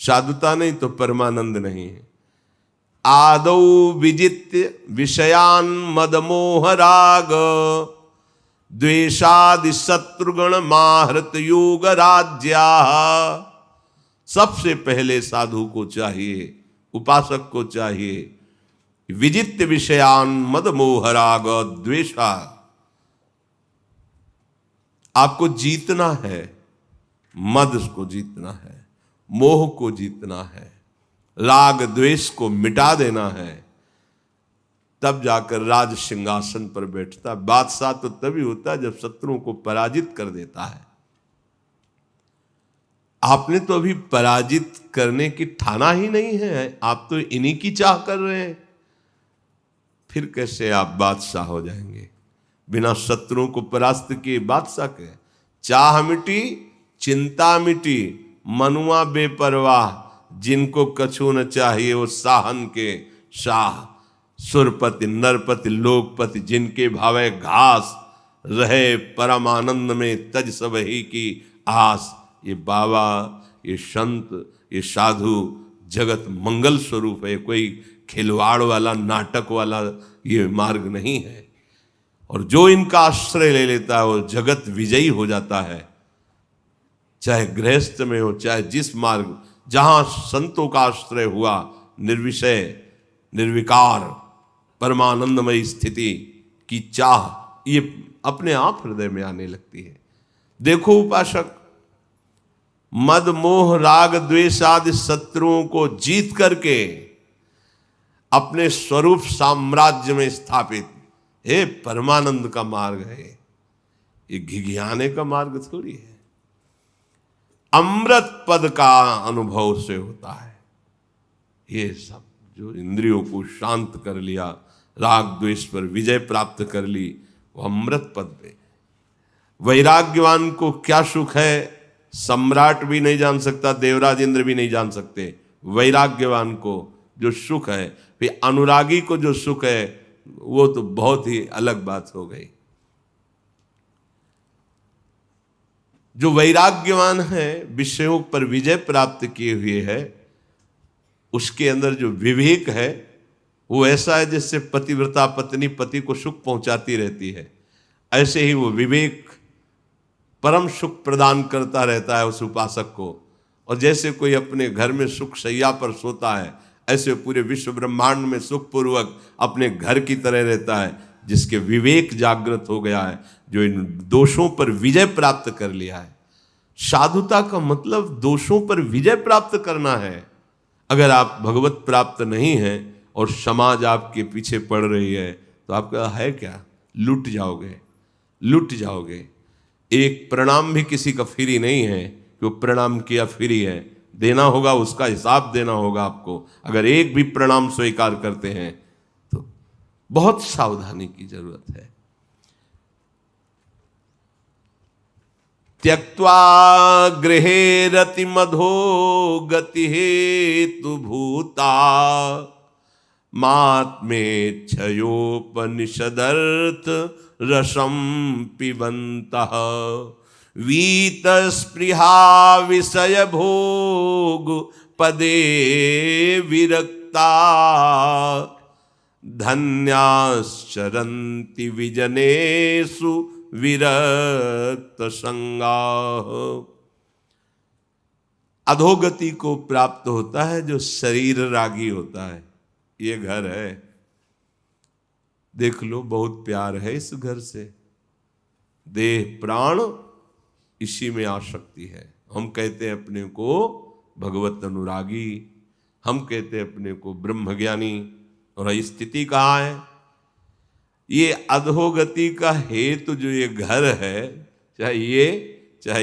साधुता नहीं तो परमानंद नहीं है। आदौ विजित्य विषयान मदमोह राग द्वेषादि शत्रुगण माहृत योग राज्या। सबसे पहले साधु को चाहिए, उपासक को चाहिए, विजित्य विषयान मदमोह राग द्वेषा। आपको जीतना है, मद को जीतना है, मोह को जीतना है, राग द्वेष को मिटा देना है, तब जाकर राज सिंहासन पर बैठता। बादशाह तो तभी होता है जब शत्रुओं को पराजित कर देता है। आपने तो अभी पराजित करने की ठाना ही नहीं है, आप तो इन्हीं की चाह कर रहे हैं, फिर कैसे आप बादशाह हो जाएंगे? बिना शत्रुओं को परास्त किए बादशाह के? चाह मिटी, चिंता मिटी, मनुआ बेपरवाह, जिनको कछु न चाहिए वो साहन के शाह। सुरपति नरपति लोकपति, जिनके भावे घास, रहे परम आनंद में तज सब ही की आस। ये बाबा, ये संत, ये साधु जगत मंगल स्वरूप है, कोई खिलवाड़ वाला, नाटक वाला ये मार्ग नहीं है। और जो इनका आश्रय ले लेता है वो जगत विजयी हो जाता है। चाहे गृहस्थ में हो, चाहे जिस मार्ग, जहां संतों का आश्रय हुआ, निर्विषय निर्विकार परमानंदमय स्थिति की चाह ये अपने आप हृदय में आने लगती है। देखो उपासक, मद मोह राग द्वेष आदि शत्रुओं को जीत करके अपने स्वरूप साम्राज्य में स्थापित, हे परमानंद का मार्ग है ये, घिघियाने का मार्ग थोड़ी है। अमृत पद का अनुभव से होता है ये सब। जो इंद्रियों को शांत कर लिया, राग द्वेष पर विजय प्राप्त कर ली, वो अमृत पद पे। वैराग्यवान को क्या सुख है? सम्राट भी नहीं जान सकता, देवराज इंद्र भी नहीं जान सकते वैराग्यवान को जो सुख है। फिर अनुरागी को जो सुख है वो तो बहुत ही अलग बात हो गई। जो वैराग्यवान है, विषयों पर विजय प्राप्त किए हुए है, उसके अंदर जो विवेक है वो ऐसा है जिससे पतिव्रता पत्नी पति को सुख पहुंचाती रहती है। ऐसे ही वो विवेक परम सुख प्रदान करता रहता है उस उपासक को। और जैसे कोई अपने घर में सुख शैया पर सोता है, ऐसे पूरे विश्व ब्रह्मांड में सुखपूर्वक अपने घर की तरह रहता है जिसके विवेक जागृत हो गया है, जो इन दोषों पर विजय प्राप्त कर लिया है। साधुता का मतलब दोषों पर विजय प्राप्त करना है। अगर आप भगवत प्राप्त नहीं हैं और समाज आपके पीछे पड़ रही है तो आपका है क्या? लुट जाओगे, लुट जाओगे। एक प्रणाम भी किसी का फ्री नहीं है कि वो प्रणाम किया फ्री है, देना होगा, उसका हिसाब देना होगा आपको। अगर एक भी प्रणाम स्वीकार करते हैं तो बहुत सावधानी की जरूरत है। त्यक्त्वा गृहे रति मधो गति हेतु भूता मात्मेच्छयोपनिषदर्थ रसम पिबन्तः वीत स्पृहा विषय भोग पदे विरक्ता धन्याश्चरन्ति विजनेषु विरक्त संगाः। अधोगति को प्राप्त होता है जो शरीर रागी होता है। ये घर है, देख लो, बहुत प्यार है इस घर से, देह प्राण इसी में आसक्ति है। हम कहते हैं अपने को भगवत अनुरागी, हम कहते हैं अपने को ब्रह्मज्ञानी, और स्थिति कहाँ है? ये अधोगति का हेतु जो ये घर है, चाहे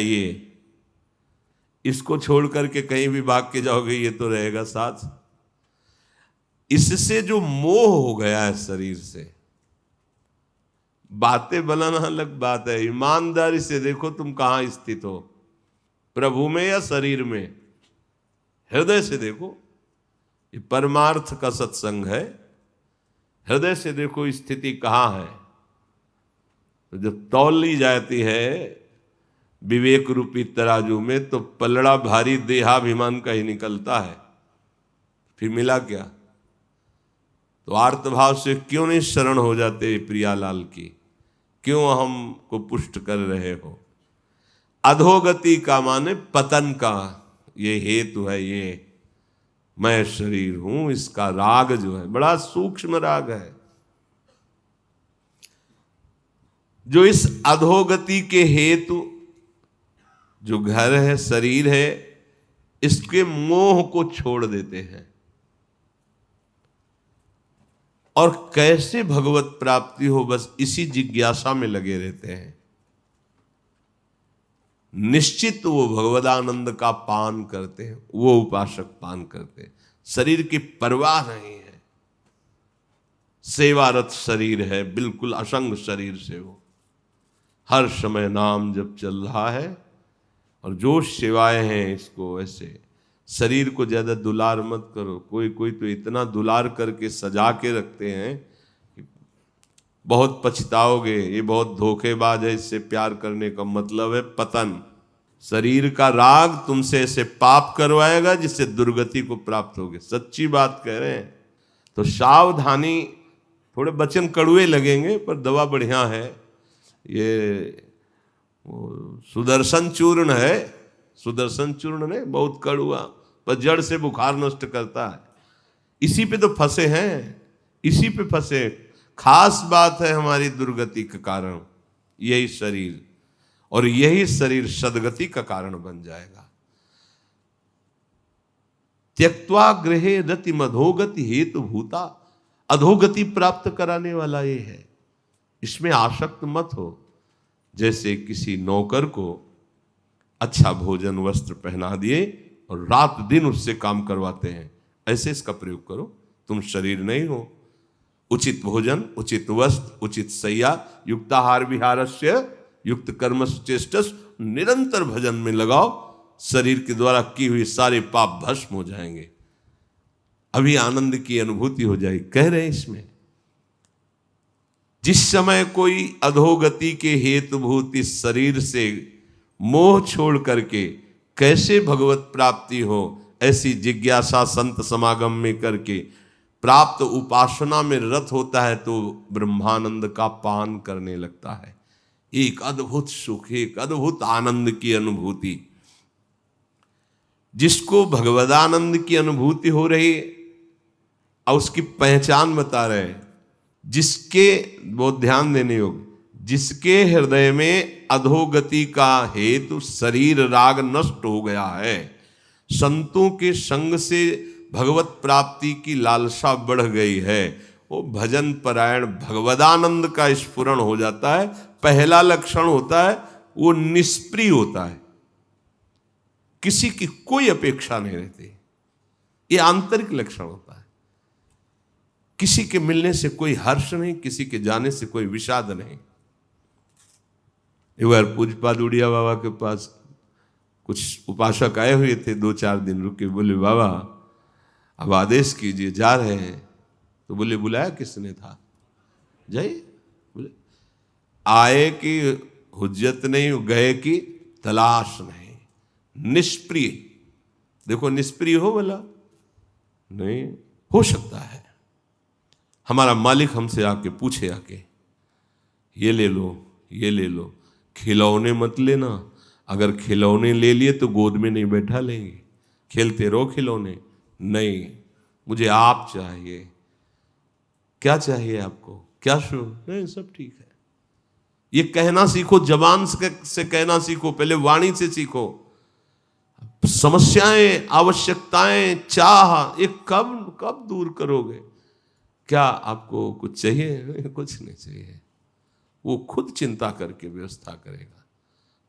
ये इसको छोड़ करके कहीं भी भाग के जाओगे ये तो रहेगा साथ। इससे जो मोह हो गया है शरीर से, बातें बनाना अलग बात है, ईमानदारी से देखो तुम कहां स्थित हो, प्रभु में या शरीर में? हृदय से देखो, ये परमार्थ का सत्संग है। हृदय से देखो स्थिति कहां है। तो जब तौल ली जाती है विवेक रूपी तराजू में तो पलड़ा भारी देहाभिमान का ही निकलता है। फिर मिला क्या? तो आर्तभाव से क्यों नहीं शरण हो जाते प्रियालाल की? क्यों हमको पुष्ट कर रहे हो? अधोगति का माने पतन का ये हेतु है। ये मैं शरीर हूं, इसका राग जो है बड़ा सूक्ष्म राग है, जो इस अधोगति के हेतु जो घर है, शरीर है, इसके मोह को छोड़ देते हैं। और कैसे भगवत प्राप्ति हो, बस इसी जिज्ञासा में लगे रहते हैं। निश्चित वो भगवदानंद का पान करते हैं, वो उपासक पान करते हैं। शरीर की परवाह नहीं है, सेवारत शरीर है, बिल्कुल असंग शरीर से वो हर समय नाम जब चल रहा है। और जो सेवाएं हैं इसको ऐसे शरीर को ज्यादा दुलार मत करो। कोई कोई तो इतना दुलार करके सजा के रखते हैं कि बहुत पछताओगे। ये बहुत धोखेबाज है, इससे प्यार करने का मतलब है पतन। शरीर का राग तुमसे ऐसे पाप करवाएगा जिससे दुर्गति को प्राप्त होगे। सच्ची बात कह रहे हैं। तो सावधानी, थोड़े वचन कड़ुए लगेंगे पर दवा बढ़िया है। ये सुदर्शन चूर्ण है, सुदर्शन चूर्ण ने बहुत कड़ुआ पर जड़ से बुखार नष्ट करता है। इसी पे तो फंसे हैं, इसी पे फंसे। खास बात है हमारी दुर्गति का कारण यही शरीर, और यही शरीर सदगति का कारण बन जाएगा। त्यक्त्वा गृहे रति मधोगति हेतु भूता, अधोगति प्राप्त कराने वाला ये है। इसमें आसक्त मत हो। जैसे किसी नौकर को अच्छा भोजन वस्त्र पहना दिए और रात दिन उससे काम करवाते हैं, ऐसे इसका प्रयोग करो। तुम शरीर नहीं हो। उचित भोजन, उचित वस्त्र, उचित शय्या, युक्ताहार विहारस्य युक्त कर्मस चेष्टस निरंतर भजन में लगाओ, शरीर के द्वारा की हुई सारे पाप भस्म हो जाएंगे, अभी आनंद की अनुभूति हो जाएगी। कह रहे हैं इसमें, जिस समय कोई अधोगति के हेतुभूत इस शरीर से मोह छोड़ करके कैसे भगवत प्राप्ति हो, ऐसी जिज्ञासा संत समागम में करके प्राप्त उपासना में रत होता है तो ब्रह्मानंद का पान करने लगता है। एक अद्भुत सुख, एक अद्भुत आनंद की अनुभूति। जिसको भगवदानंद की अनुभूति हो रही और उसकी पहचान बता रहे, जिसके बहुत ध्यान देने योग्य, जिसके हृदय में अधोगति का हेतु शरीर राग नष्ट हो गया है, संतों के संग से भगवत प्राप्ति की लालसा बढ़ गई है, वो भजन परायण भगवदानंद का स्फुरण हो जाता है। पहला लक्षण होता है वो निष्प्रिय होता है, किसी की कोई अपेक्षा नहीं रहती, ये आंतरिक लक्षण होता है। किसी के मिलने से कोई हर्ष नहीं, किसी के जाने से कोई विषाद नहीं। एक बार पूजपाद उड़िया बाबा के पास कुछ उपासक आए हुए थे, 2-4 दिन रुके, बोले बाबा अब आदेश कीजिए, जा रहे हैं। तो बोले बुलाया किसने था, जाइए। बोले आए की हुज्जत नहीं, गए की तलाश नहीं, निष्प्रिय। देखो निष्प्रिय हो बोला नहीं हो सकता है, हमारा मालिक हमसे आके पूछे, आके ये ले लो, ये ले लो, खिलौने मत लेना, अगर खिलौने ले लिए तो गोद में नहीं बैठा लेंगे, खेलते रहो खिलौने, नहीं मुझे आप चाहिए। क्या चाहिए आपको, क्या नहीं सब ठीक है। ये कहना सीखो, जबान से कहना सीखो, पहले वाणी से सीखो। समस्याएं, आवश्यकताएं, चाह, ये कब दूर करोगे। क्या आपको कुछ चाहिए, नहीं कुछ नहीं चाहिए, वो खुद चिंता करके व्यवस्था करेगा।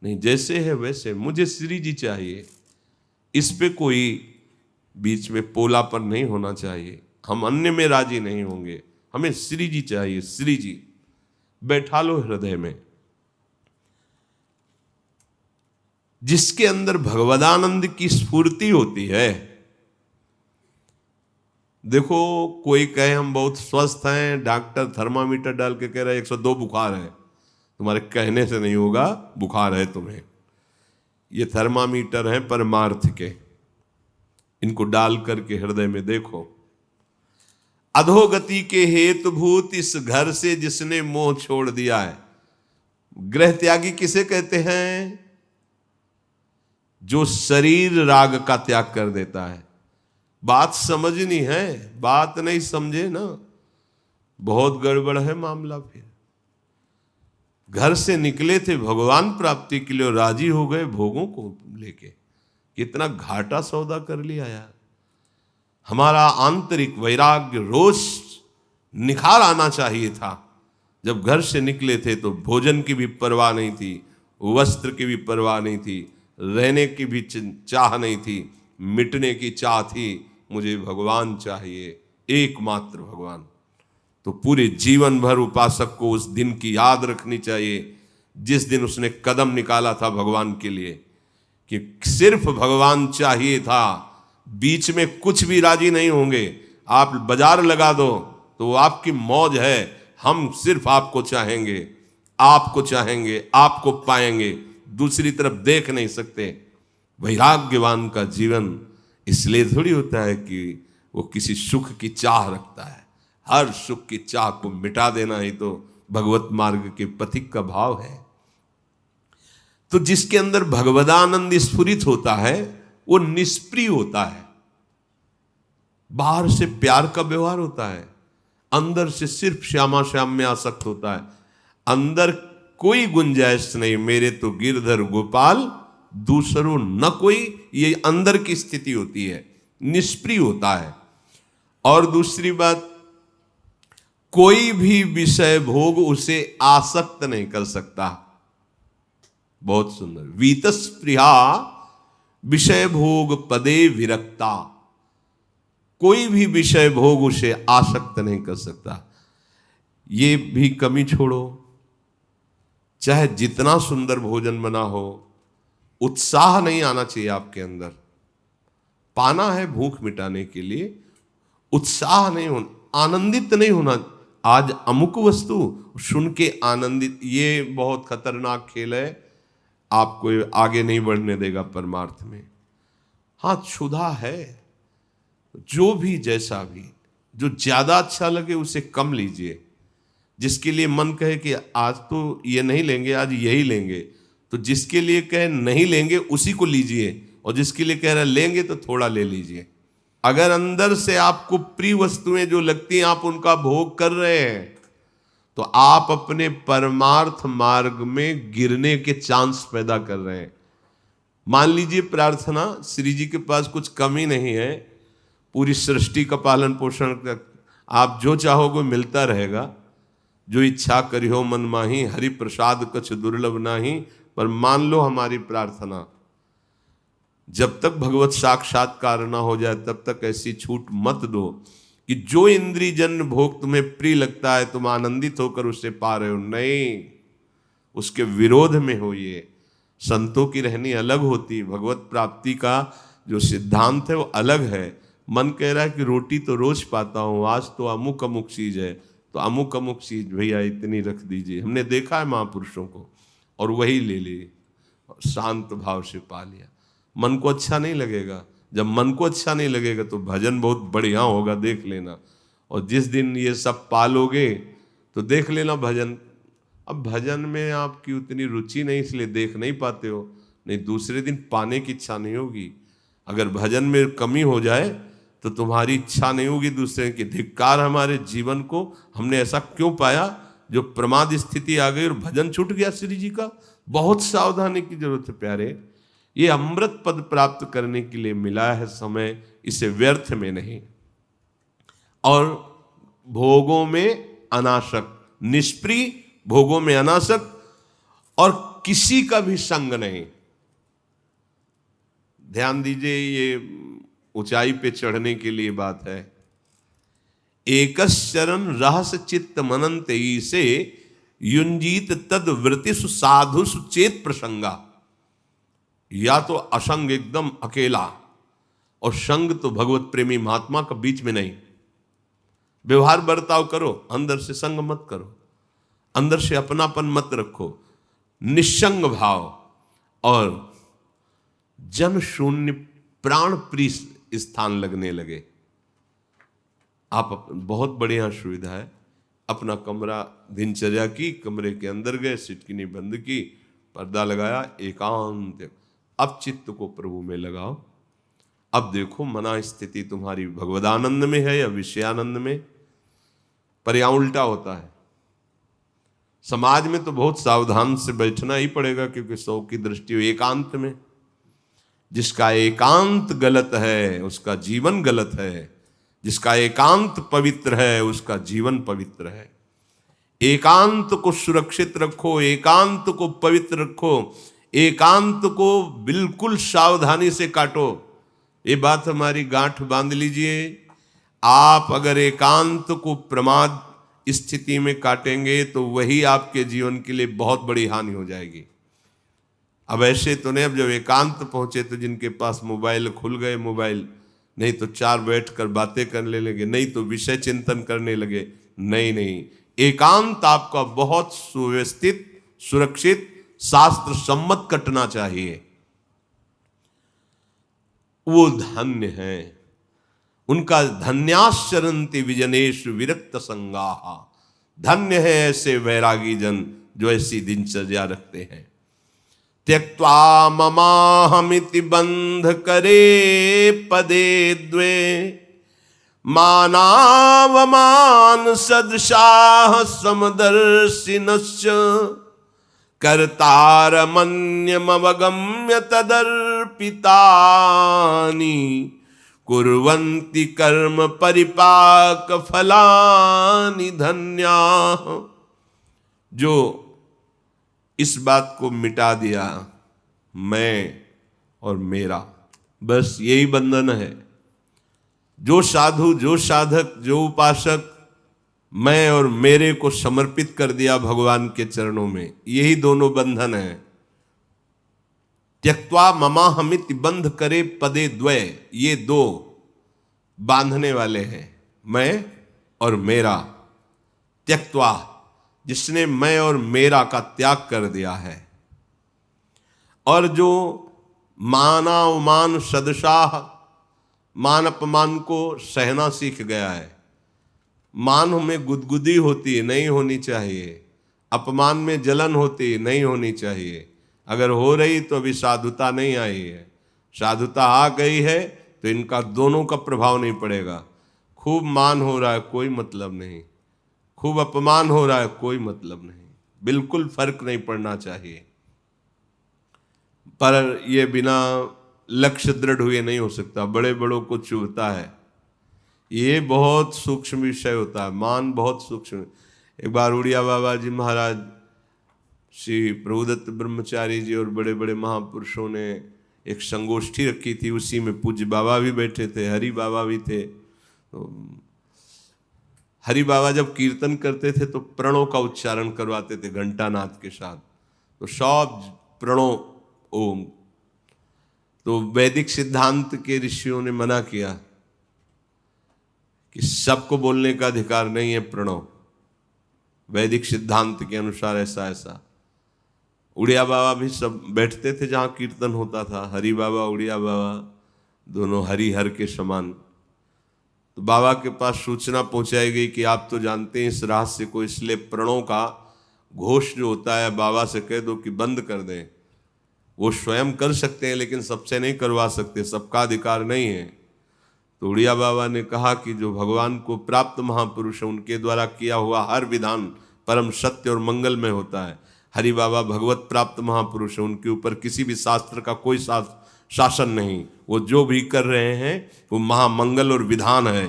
नहीं जैसे है वैसे, मुझे श्री जी चाहिए, इस पे कोई बीच में पोलापन नहीं होना चाहिए। हम अन्य में राजी नहीं होंगे, हमें श्री जी चाहिए, श्री जी बैठा लो हृदय में। जिसके अंदर भगवदानंद की स्फूर्ति होती है। देखो कोई कहे हम बहुत स्वस्थ हैं, डॉक्टर थर्मामीटर डाल के कह रहा है 102 बुखार है, तुम्हारे कहने से नहीं होगा, बुखार है तुम्हें। ये थर्मामीटर है परमार्थ के, इनको डाल करके हृदय में देखो। अधोगति के हेतुभूत इस घर से जिसने मोह छोड़ दिया है। गृह त्यागी किसे कहते हैं, जो शरीर राग का त्याग कर देता है। बात समझनी है, बात नहीं समझे ना बहुत गड़बड़ है मामला। फिर घर से निकले थे भगवान प्राप्ति के लिए, राजी हो गए भोगों को लेके, कितना घाटा सौदा कर लिया यार। हमारा आंतरिक वैराग्य रोज निखार आना चाहिए था। जब घर से निकले थे तो भोजन की भी परवाह नहीं थी, वस्त्र की भी परवाह नहीं थी, रहने की भी चाह नहीं थी, मिटने की चाह थी, मुझे भगवान चाहिए, एकमात्र भगवान। तो पूरे जीवन भर उपासक को उस दिन की याद रखनी चाहिए जिस दिन उसने कदम निकाला था भगवान के लिए, कि सिर्फ भगवान चाहिए था, बीच में कुछ भी राजी नहीं होंगे। आप बाजार लगा दो तो वो आपकी मौज है, हम सिर्फ आपको चाहेंगे, आपको चाहेंगे, आपको पाएंगे, दूसरी तरफ देख नहीं सकते। वैराग्यवान का जीवन इसलिए थोड़ी होता है कि वो किसी सुख की चाह रखता है। हर सुख की चाह को मिटा देना ही तो भगवत मार्ग के पथिक का भाव है। तो जिसके अंदर भगवदानंद स्फुरित होता है वो निष्प्रिय होता है। बाहर से प्यार का व्यवहार होता है, अंदर से सिर्फ श्यामा श्याम में आसक्त होता है। अंदर कोई गुंजाइश नहीं, मेरे तो गिरधर गोपाल दूसरों न कोई, ये अंदर की स्थिति होती है, निष्प्रिय होता है। और दूसरी बात, कोई भी विषय भोग उसे आसक्त नहीं कर सकता। बहुत सुंदर, वीतस्पृहा विषय भोग पदे विरक्ता। कोई भी विषय भोग उसे आसक्त नहीं कर सकता। ये भी कमी छोड़ो, चाहे जितना सुंदर भोजन बना हो, उत्साह नहीं आना चाहिए आपके अंदर। पाना है भूख मिटाने के लिए, उत्साह नहीं होना, आनंदित नहीं होना। आज अमुक वस्तु सुन के आनंदित, ये बहुत खतरनाक खेल है, आपको आगे नहीं बढ़ने देगा परमार्थ में। हाँ, क्षुधा है, जो भी जैसा भी, जो ज्यादा अच्छा लगे उसे कम लीजिए। जिसके लिए मन कहे कि आज तो ये नहीं लेंगे, आज यही लेंगे, तो जिसके लिए कहे नहीं लेंगे उसी को लीजिए, और जिसके लिए कह रहे लेंगे तो थोड़ा ले लीजिए। अगर अंदर से आपको प्रिय वस्तुएं जो लगती हैं आप उनका भोग कर रहे हैं, तो आप अपने परमार्थ मार्ग में गिरने के चांस पैदा कर रहे हैं। मान लीजिए प्रार्थना, श्री जी के पास कुछ कमी नहीं है, पूरी सृष्टि का पालन पोषण कर, आप जो चाहोगे मिलता रहेगा। जो इच्छा करियो मन माही, हरि प्रसाद कछ दुर्लभ नाही। पर मान लो हमारी प्रार्थना, जब तक भगवत साक्षात्कार ना हो जाए तब तक ऐसी छूट मत दो कि जो इंद्रिय जन्य भोग तुम्हें प्रिय लगता है तुम आनंदित होकर उससे पा रहे हो। नहीं, उसके विरोध में हो। ये संतों की रहनी अलग होती है, भगवत प्राप्ति का जो सिद्धांत है वो अलग है। मन कह रहा है कि रोटी तो रोज पाता हूँ, आज तो अमुक अमुक चीज है, तो अमुक अमुक चीज भैया इतनी रख दीजिए। हमने देखा है महापुरुषों को, और वही ले ली, शांत भाव से पा लिया। मन को अच्छा नहीं लगेगा, जब मन को अच्छा नहीं लगेगा तो भजन बहुत बढ़िया होगा, देख लेना। और जिस दिन ये सब पालोगे तो देख लेना भजन। अब भजन में आपकी उतनी रुचि नहीं, इसलिए देख नहीं पाते हो, नहीं दूसरे दिन पाने की इच्छा नहीं होगी। अगर भजन में कमी हो जाए तो तुम्हारी इच्छा नहीं होगी दूसरे की, धिक्कार हमारे जीवन को, हमने ऐसा क्यों पाया जो प्रमाद स्थिति आ गई और भजन छूट गया श्री जी का। बहुत सावधानी की जरूरत है प्यारे। ये अमृत पद प्राप्त करने के लिए मिला है समय, इसे व्यर्थ में नहीं। और भोगों में अनासक्त, निष्प्रिय, भोगों में अनासक्त, और किसी का भी संग नहीं। ध्यान दीजिए, ये ऊंचाई पे चढ़ने के लिए बात है। एकश्चरण रहस्य चित्त मनंत से युंजीत तद वृत्तिषु साधुषु चेत प्रसंगा। या तो असंग एकदम अकेला, और संग तो भगवत प्रेमी महात्मा का बीच में नहीं। व्यवहार बर्ताव करो, अंदर से संग मत करो, अंदर से अपनापन मत रखो, निस्संग भाव और जन शून्य प्राण प्रिय स्थान लगने लगे। आप बहुत बढ़िया सुविधा है, अपना कमरा दिनचर्या की, कमरे के अंदर गए, सिटकिनी बंद की, पर्दा लगाया, एकांत। अब चित्त को प्रभु में लगाओ। अब देखो मना स्थिति तुम्हारी भगवदानंद में है या विषयानंद में। पर यहां उल्टा होता है। समाज में तो बहुत सावधान से बैठना ही पड़ेगा, क्योंकि 100 की दृष्टि एकांत में। जिसका एकांत गलत है उसका जीवन गलत है, जिसका एकांत पवित्र है उसका जीवन पवित्र है। एकांत को सुरक्षित रखो, एकांत को पवित्र रखो, एकांत को बिल्कुल सावधानी से काटो। ये बात हमारी गांठ बांध लीजिए। आप अगर एकांत को प्रमाद स्थिति में काटेंगे तो वही आपके जीवन के लिए बहुत बड़ी हानि हो जाएगी। अब ऐसे तो नहीं, अब जब एकांत पहुंचे तो जिनके पास मोबाइल खुल गए मोबाइल, नहीं तो 4 बैठकर बातें करने लगे, नहीं तो विषय चिंतन करने लगे। नहीं, एकांत आपका बहुत सुव्यवस्थित, सुरक्षित, शास्त्र सम्मत कटना चाहिए। वो धन्य है, उनका धन्याश्चरन्ति विजनेषु विरक्त संगाहा। धन्य है ऐसे वैरागी जन जो ऐसी दिनचर्या रखते हैं। त्यक्त्वा ममाहमिति बंध करे पदे द्वे, मानावमान सदृशाः समदर्शिनश्च, कर्तारमन्यमवगम्य तदर्पितानि, कुर्वन्ति कर्म परिपाक फलानि धन्याः। जो इस बात को मिटा दिया, मैं और मेरा, बस यही बंधन है। जो साधु, जो साधक, जो उपासक मैं और मेरे को समर्पित कर दिया भगवान के चरणों में, यही दोनों बंधन है। त्यक्त्वा ममाहमिति बंध करे पदे द्वय, ये दो बांधने वाले हैं, मैं और मेरा। त्यक्त्वा, जिसने मैं और मेरा का त्याग कर दिया है, और जो मानावमान सदशाह, मान अपमान को सहना सीख गया है। मान में गुदगुदी होती है, नहीं होनी चाहिए। अपमान में जलन होती है, नहीं होनी चाहिए। अगर हो रही तो अभी साधुता नहीं आई है। साधुता आ गई है तो इनका दोनों का प्रभाव नहीं पड़ेगा। खूब मान हो रहा है कोई मतलब नहीं, खूब अपमान हो रहा है कोई मतलब नहीं, बिल्कुल फर्क नहीं पड़ना चाहिए। पर यह बिना लक्ष्य दृढ़ हुए नहीं हो सकता, बड़े बड़ों को चुभता है। ये बहुत सूक्ष्म विषय होता है, मान बहुत सूक्ष्म। एक बार उड़िया बाबा जी महाराज, श्री प्रभुदत्त ब्रह्मचारी जी और बड़े बड़े महापुरुषों ने एक संगोष्ठी रखी थी। उसी में पूज्य बाबा भी बैठे थे, हरि बाबा भी थे। तो हरि बाबा जब कीर्तन करते थे तो प्रणों का उच्चारण करवाते थे घंटानाद के साथ। तो सब प्रणों ओम। तो वैदिक सिद्धांत के ऋषियों ने मना किया कि सबको बोलने का अधिकार नहीं है प्रणव, वैदिक सिद्धांत के अनुसार ऐसा ऐसा। उड़िया बाबा भी सब बैठते थे जहाँ कीर्तन होता था, हरि बाबा उड़िया बाबा दोनों हरि हर के समान। तो बाबा के पास सूचना पहुंचाई गई कि आप तो जानते हैं इस रहस्य को, इसलिए प्रणों का घोष जो होता है बाबा से कह दो कि बंद कर दें। वो स्वयं कर सकते हैं लेकिन सबसे नहीं करवा सकते, सबका अधिकार नहीं है। तो उड़िया बाबा ने कहा कि जो भगवान को प्राप्त महापुरुष है उनके द्वारा किया हुआ हर विधान परम सत्य और मंगल में होता है। हरि बाबा भगवत प्राप्त महापुरुष है, उनके ऊपर किसी भी शास्त्र का कोई शासन नहीं। वो जो भी कर रहे हैं वो महामंगल और विधान है।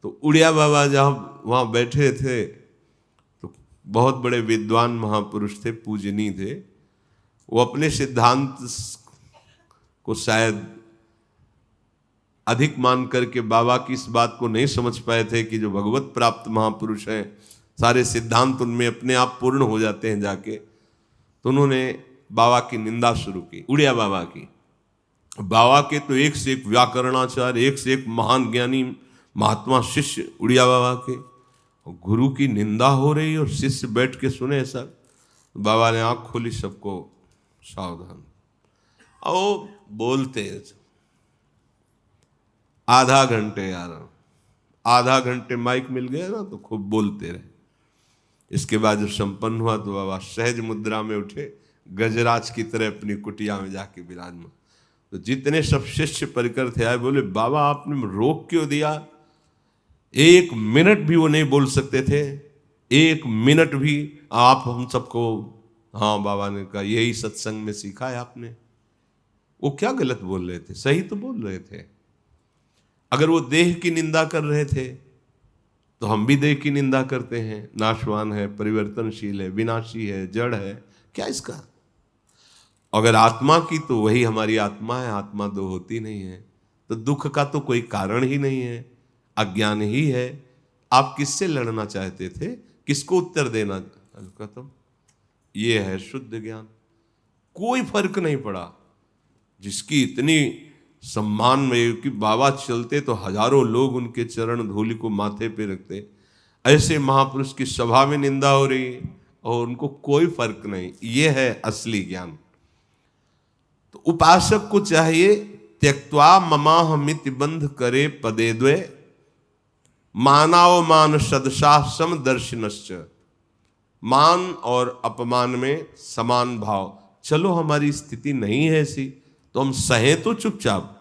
तो उड़िया बाबा जब वहाँ बैठे थे तो बहुत बड़े विद्वान महापुरुष थे, पूजनीय थे। वो अपने सिद्धांत को शायद अधिक मान करके बाबा की इस बात को नहीं समझ पाए थे कि जो भगवत प्राप्त महापुरुष हैं सारे सिद्धांत उनमें अपने आप पूर्ण हो जाते हैं जाके। तो उन्होंने बाबा की निंदा शुरू की, उड़िया बाबा की। बाबा के तो एक से एक व्याकरणाचार्य, एक से एक महान ज्ञानी महात्मा शिष्य उड़िया बाबा के, गुरु की निंदा हो रही और शिष्य बैठ के सुने ऐसा। बाबा ने आंख खोली, सबको सावधान। आओ बोलते आधा घंटे यार, आधा घंटे माइक मिल गया ना तो खूब बोलते रहे। इसके बाद जब संपन्न हुआ तो बाबा सहज मुद्रा में उठे, गजराज की तरह अपनी कुटिया में जाके विराजमान। तो जितने सब शिष्य परिकर थे आए, बोले बाबा आपने रोक क्यों दिया? एक मिनट भी वो नहीं बोल सकते थे, एक मिनट भी। आप हम सबको, हाँ बाबा ने कहा यही सत्संग में सीखा है आपने। वो क्या गलत बोल रहे थे? सही तो बोल रहे थे। अगर वो देह की निंदा कर रहे थे तो हम भी देह की निंदा करते हैं। नाशवान है, परिवर्तनशील है, विनाशी है, जड़ है, क्या इसका? अगर आत्मा की तो वही हमारी आत्मा है, आत्मा दो होती नहीं है। तो दुख का तो कोई कारण ही नहीं है, अज्ञान ही है। आप किससे लड़ना चाहते थे? किसको उत्तर देना? तो ये है शुद्ध ज्ञान। कोई फर्क नहीं पड़ा। जिसकी इतनी सम्मान में कि बाबा चलते तो हजारों लोग उनके चरण धूलि को माथे पे रखते, ऐसे महापुरुष की सभा में निंदा हो रही और उनको कोई फर्क नहीं। ये है असली ज्ञान। तो उपासक को चाहिए त्यक्त्वा ममाहमिति बंध करे पदे द्वे, मानावमान सदशाह समदर्शिनश्च। मान और अपमान में समान भाव। चलो हमारी स्थिति नहीं है ऐसी तो हम सहें तो चुपचाप,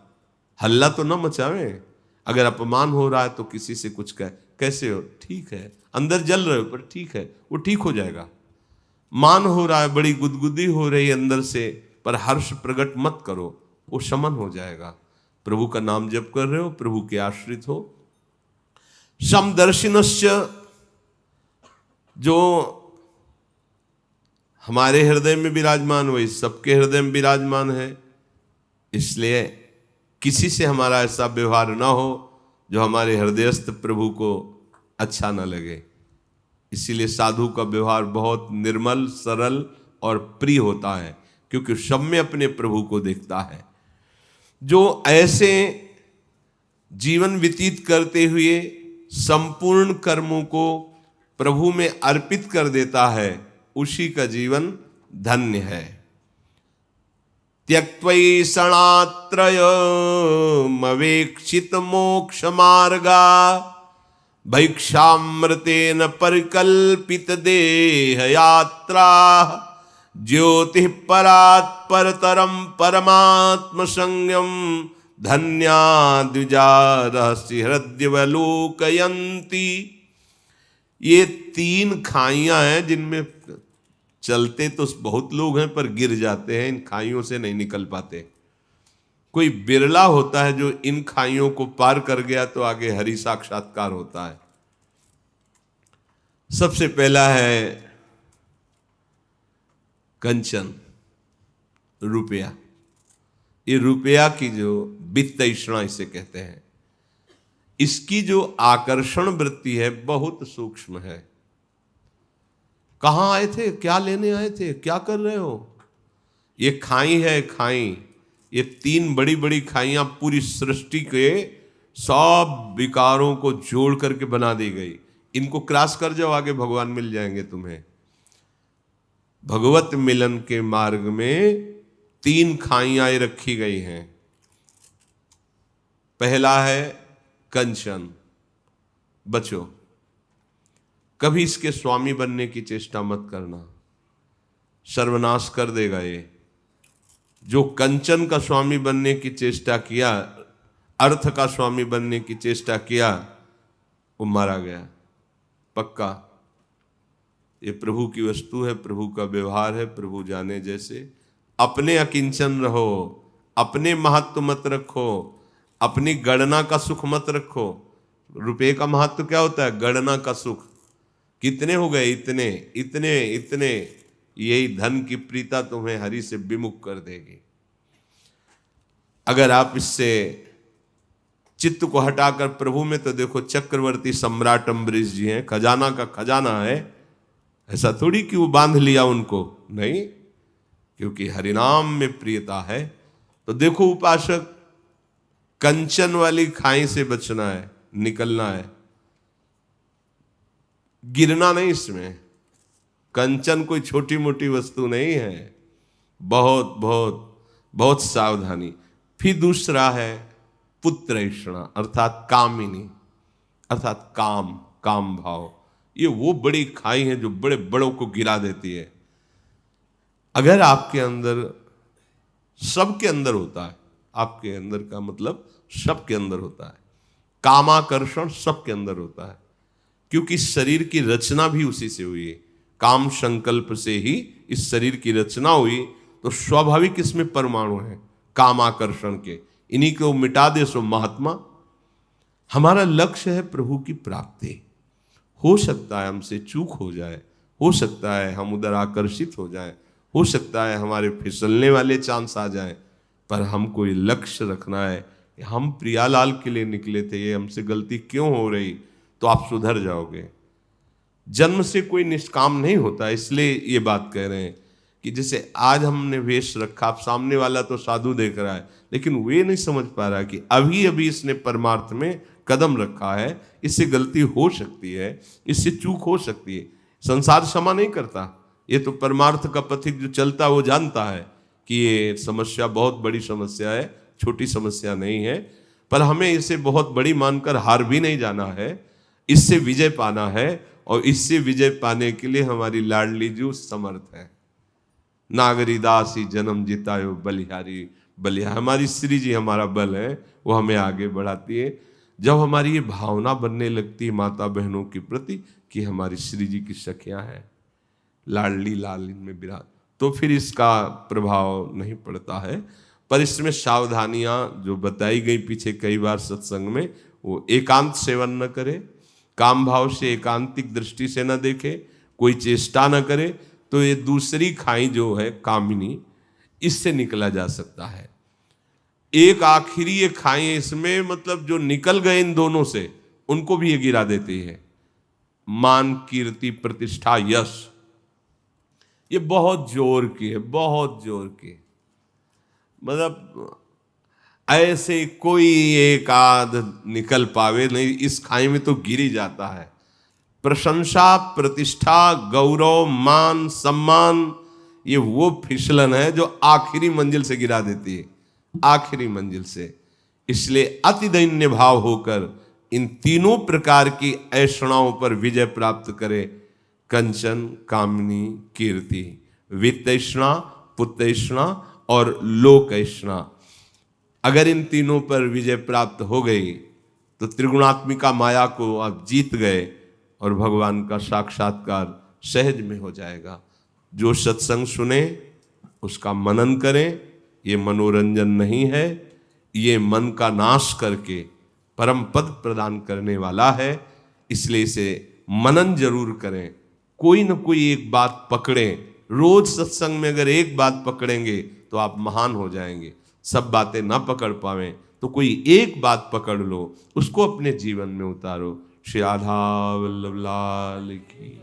हल्ला तो न मचावें। अगर अपमान हो रहा है तो किसी से कुछ कहे, कैसे हो? ठीक है, अंदर जल रहे हो पर ठीक है, वो ठीक हो जाएगा। मान हो रहा है, बड़ी गुदगुदी हो रही है अंदर से, पर हर्ष प्रकट मत करो, वो शमन हो जाएगा। प्रभु का नाम जप कर रहे हो, प्रभु के आश्रित हो। समदर्शिनश्च, जो हमारे हृदय में विराजमान वही सबके हृदय में विराजमान है। इसलिए किसी से हमारा ऐसा व्यवहार ना हो जो हमारे हृदयस्थ प्रभु को अच्छा न लगे। इसीलिए साधु का व्यवहार बहुत निर्मल, सरल और प्रिय होता है, क्योंकि सब में अपने प्रभु को देखता है। जो ऐसे जीवन व्यतीत करते हुए संपूर्ण कर्मों को प्रभु में अर्पित कर देता है, उसी का जीवन धन्य है। त्यक्त्वैषणात्रयमवेक्षित मोक्ष मार्गा भैक्षामृतेन परिकल्पित देह यात्रा ज्योति परात् परतरम परमात्म संयम धन्या द्विजा रहस्य हृदयवलोकयन्ति। ये 3 खाइयां हैं जिनमें चलते तो बहुत लोग हैं पर गिर जाते हैं, इन खाइयों से नहीं निकल पाते। कोई बिरला होता है जो इन खाइयों को पार कर गया तो आगे हरि साक्षात्कार होता है। सबसे पहला है कंचन, रुपया। ये रुपया की जो वित्त तृष्णा इसे कहते हैं, इसकी जो आकर्षण वृत्ति है बहुत सूक्ष्म है। कहाँ आए थे, क्या लेने आए थे, क्या कर रहे हो? ये खाई है, खाई। ये 3 बड़ी बड़ी खाइयां पूरी सृष्टि के सब विकारों को जोड़ करके बना दी गई। इनको क्रॉस कर जाओ, आगे भगवान मिल जाएंगे तुम्हें। भगवत मिलन के मार्ग में 3 खाइयां रखी गई हैं। पहला है कंचन, बचो, कभी इसके स्वामी बनने की चेष्टा मत करना, सर्वनाश कर देगा ये। जो कंचन का स्वामी बनने की चेष्टा किया, अर्थ का स्वामी बनने की चेष्टा किया, वो मारा गया पक्का। ये प्रभु की वस्तु है, प्रभु का व्यवहार है, प्रभु जाने जैसे। अपने अकिंचन रहो, अपने महत्व मत रखो, अपनी गणना का सुख मत रखो। रुपए का महत्व क्या होता है? गणना का सुख। कितने हो गए? इतने इतने इतने। यही धन की प्रीता तुम्हें हरि से विमुख कर देगी। अगर आप इससे चित्त को हटाकर प्रभु में, तो देखो चक्रवर्ती सम्राट अम्बरीश जी हैं, खजाना का खजाना है। ऐसा थोड़ी कि वो बांध लिया उनको, नहीं, क्योंकि हरिनाम में प्रियता है। तो देखो उपासक, कंचन वाली खाई से बचना है, निकलना है, गिरना नहीं इसमें। कंचन कोई छोटी मोटी वस्तु नहीं है, बहुत बहुत बहुत सावधानी। फिर दूसरा है पुत्रैषणा, अर्थात कामिनी, अर्थात काम, काम भाव। ये वो बड़ी खाई है जो बड़े बड़ों को गिरा देती है। अगर आपके अंदर, सबके अंदर होता है, आपके अंदर का मतलब सबके अंदर होता है, कामाकर्षण सबके अंदर होता है, क्योंकि शरीर की रचना भी उसी से हुई है। काम संकल्प से ही इस शरीर की रचना हुई, तो स्वाभाविक इसमें परमाणु है कामाकर्षण के। इन्हीं को मिटा दे सो महात्मा। हमारा लक्ष्य है प्रभु की प्राप्ति। हो सकता है हमसे चूक हो जाए, हो सकता है हम उधर आकर्षित हो जाए, हो सकता है हमारे फिसलने वाले चांस आ जाए, पर हमको ये लक्ष्य रखना है, हम प्रियालाल के लिए निकले थे, ये हमसे गलती क्यों हो रही, तो आप सुधर जाओगे। जन्म से कोई निष्काम नहीं होता, इसलिए ये बात कह रहे हैं कि जैसे आज हमने वेश रखा, आप सामने वाला तो साधु देख रहा है, लेकिन वे नहीं समझ पा रहा कि अभी अभी इसने परमार्थ में कदम रखा है, इससे गलती हो सकती है, इससे चूक हो सकती है। संसार क्षमा नहीं करता, ये तो परमार्थ का पथिक जो चलता है वो जानता है कि ये समस्या बहुत बड़ी समस्या है, छोटी समस्या नहीं है। पर हमें इसे बहुत बड़ी मानकर हार भी नहीं जाना है, इससे विजय पाना है, और इससे विजय पाने के लिए हमारी लाडली जी समर्थ है। नागरी दासी जन्म जितायो बलिहारी बलिहारी, हमारी श्री जी हमारा बल है, वो हमें आगे बढ़ाती है। जब हमारी ये भावना बनने लगती है माता बहनों के प्रति कि हमारी श्री जी की सखियां हैं, लाडली लाल इनमें विराज, तो फिर इसका प्रभाव नहीं पड़ता है। पर इसमें सावधानियां जो बताई गई पीछे कई बार सत्संग में, वो एकांत सेवन न करे, काम भाव से एकांतिक दृष्टि से न देखे, कोई चेष्टा न करे, तो ये दूसरी खाई जो है कामिनी, इससे निकला जा सकता है। एक आखिरी ये खाई इसमें, मतलब जो निकल गए इन दोनों से, उनको भी ये गिरा देती है। मान कीर्ति प्रतिष्ठा यश, ये बहुत जोर की है, बहुत जोर की। मतलब ऐसे कोई एक आध निकल पावे नहीं, इस खाई में तो गिर ही जाता है। प्रशंसा, प्रतिष्ठा, गौरव, मान, सम्मान, ये वो फिसलन है जो आखिरी मंजिल से गिरा देती है, आखिरी मंजिल से। इसलिए अति दैन्य भाव होकर इन तीनों प्रकार की ऐषणाओं पर विजय प्राप्त करे। कंचन, कामनी, कीर्ति, वित्तैषणा, पुत्रैषणा और लोकैषणा। अगर इन तीनों पर विजय प्राप्त हो गई तो त्रिगुणात्मिका माया को आप जीत गए और भगवान का साक्षात्कार सहज में हो जाएगा। जो सत्संग सुने उसका मनन करें। ये मनोरंजन नहीं है, ये मन का नाश करके परम पद प्रदान करने वाला है। इसलिए इसे मनन जरूर करें। कोई न कोई एक बात पकड़ें। रोज सत्संग में अगर एक बात पकड़ेंगे तो आप महान हो जाएंगे। सब बातें ना पकड़ पावें तो कोई एक बात पकड़ लो, उसको अपने जीवन में उतारो। श्री राधा वल्लभ लाल की।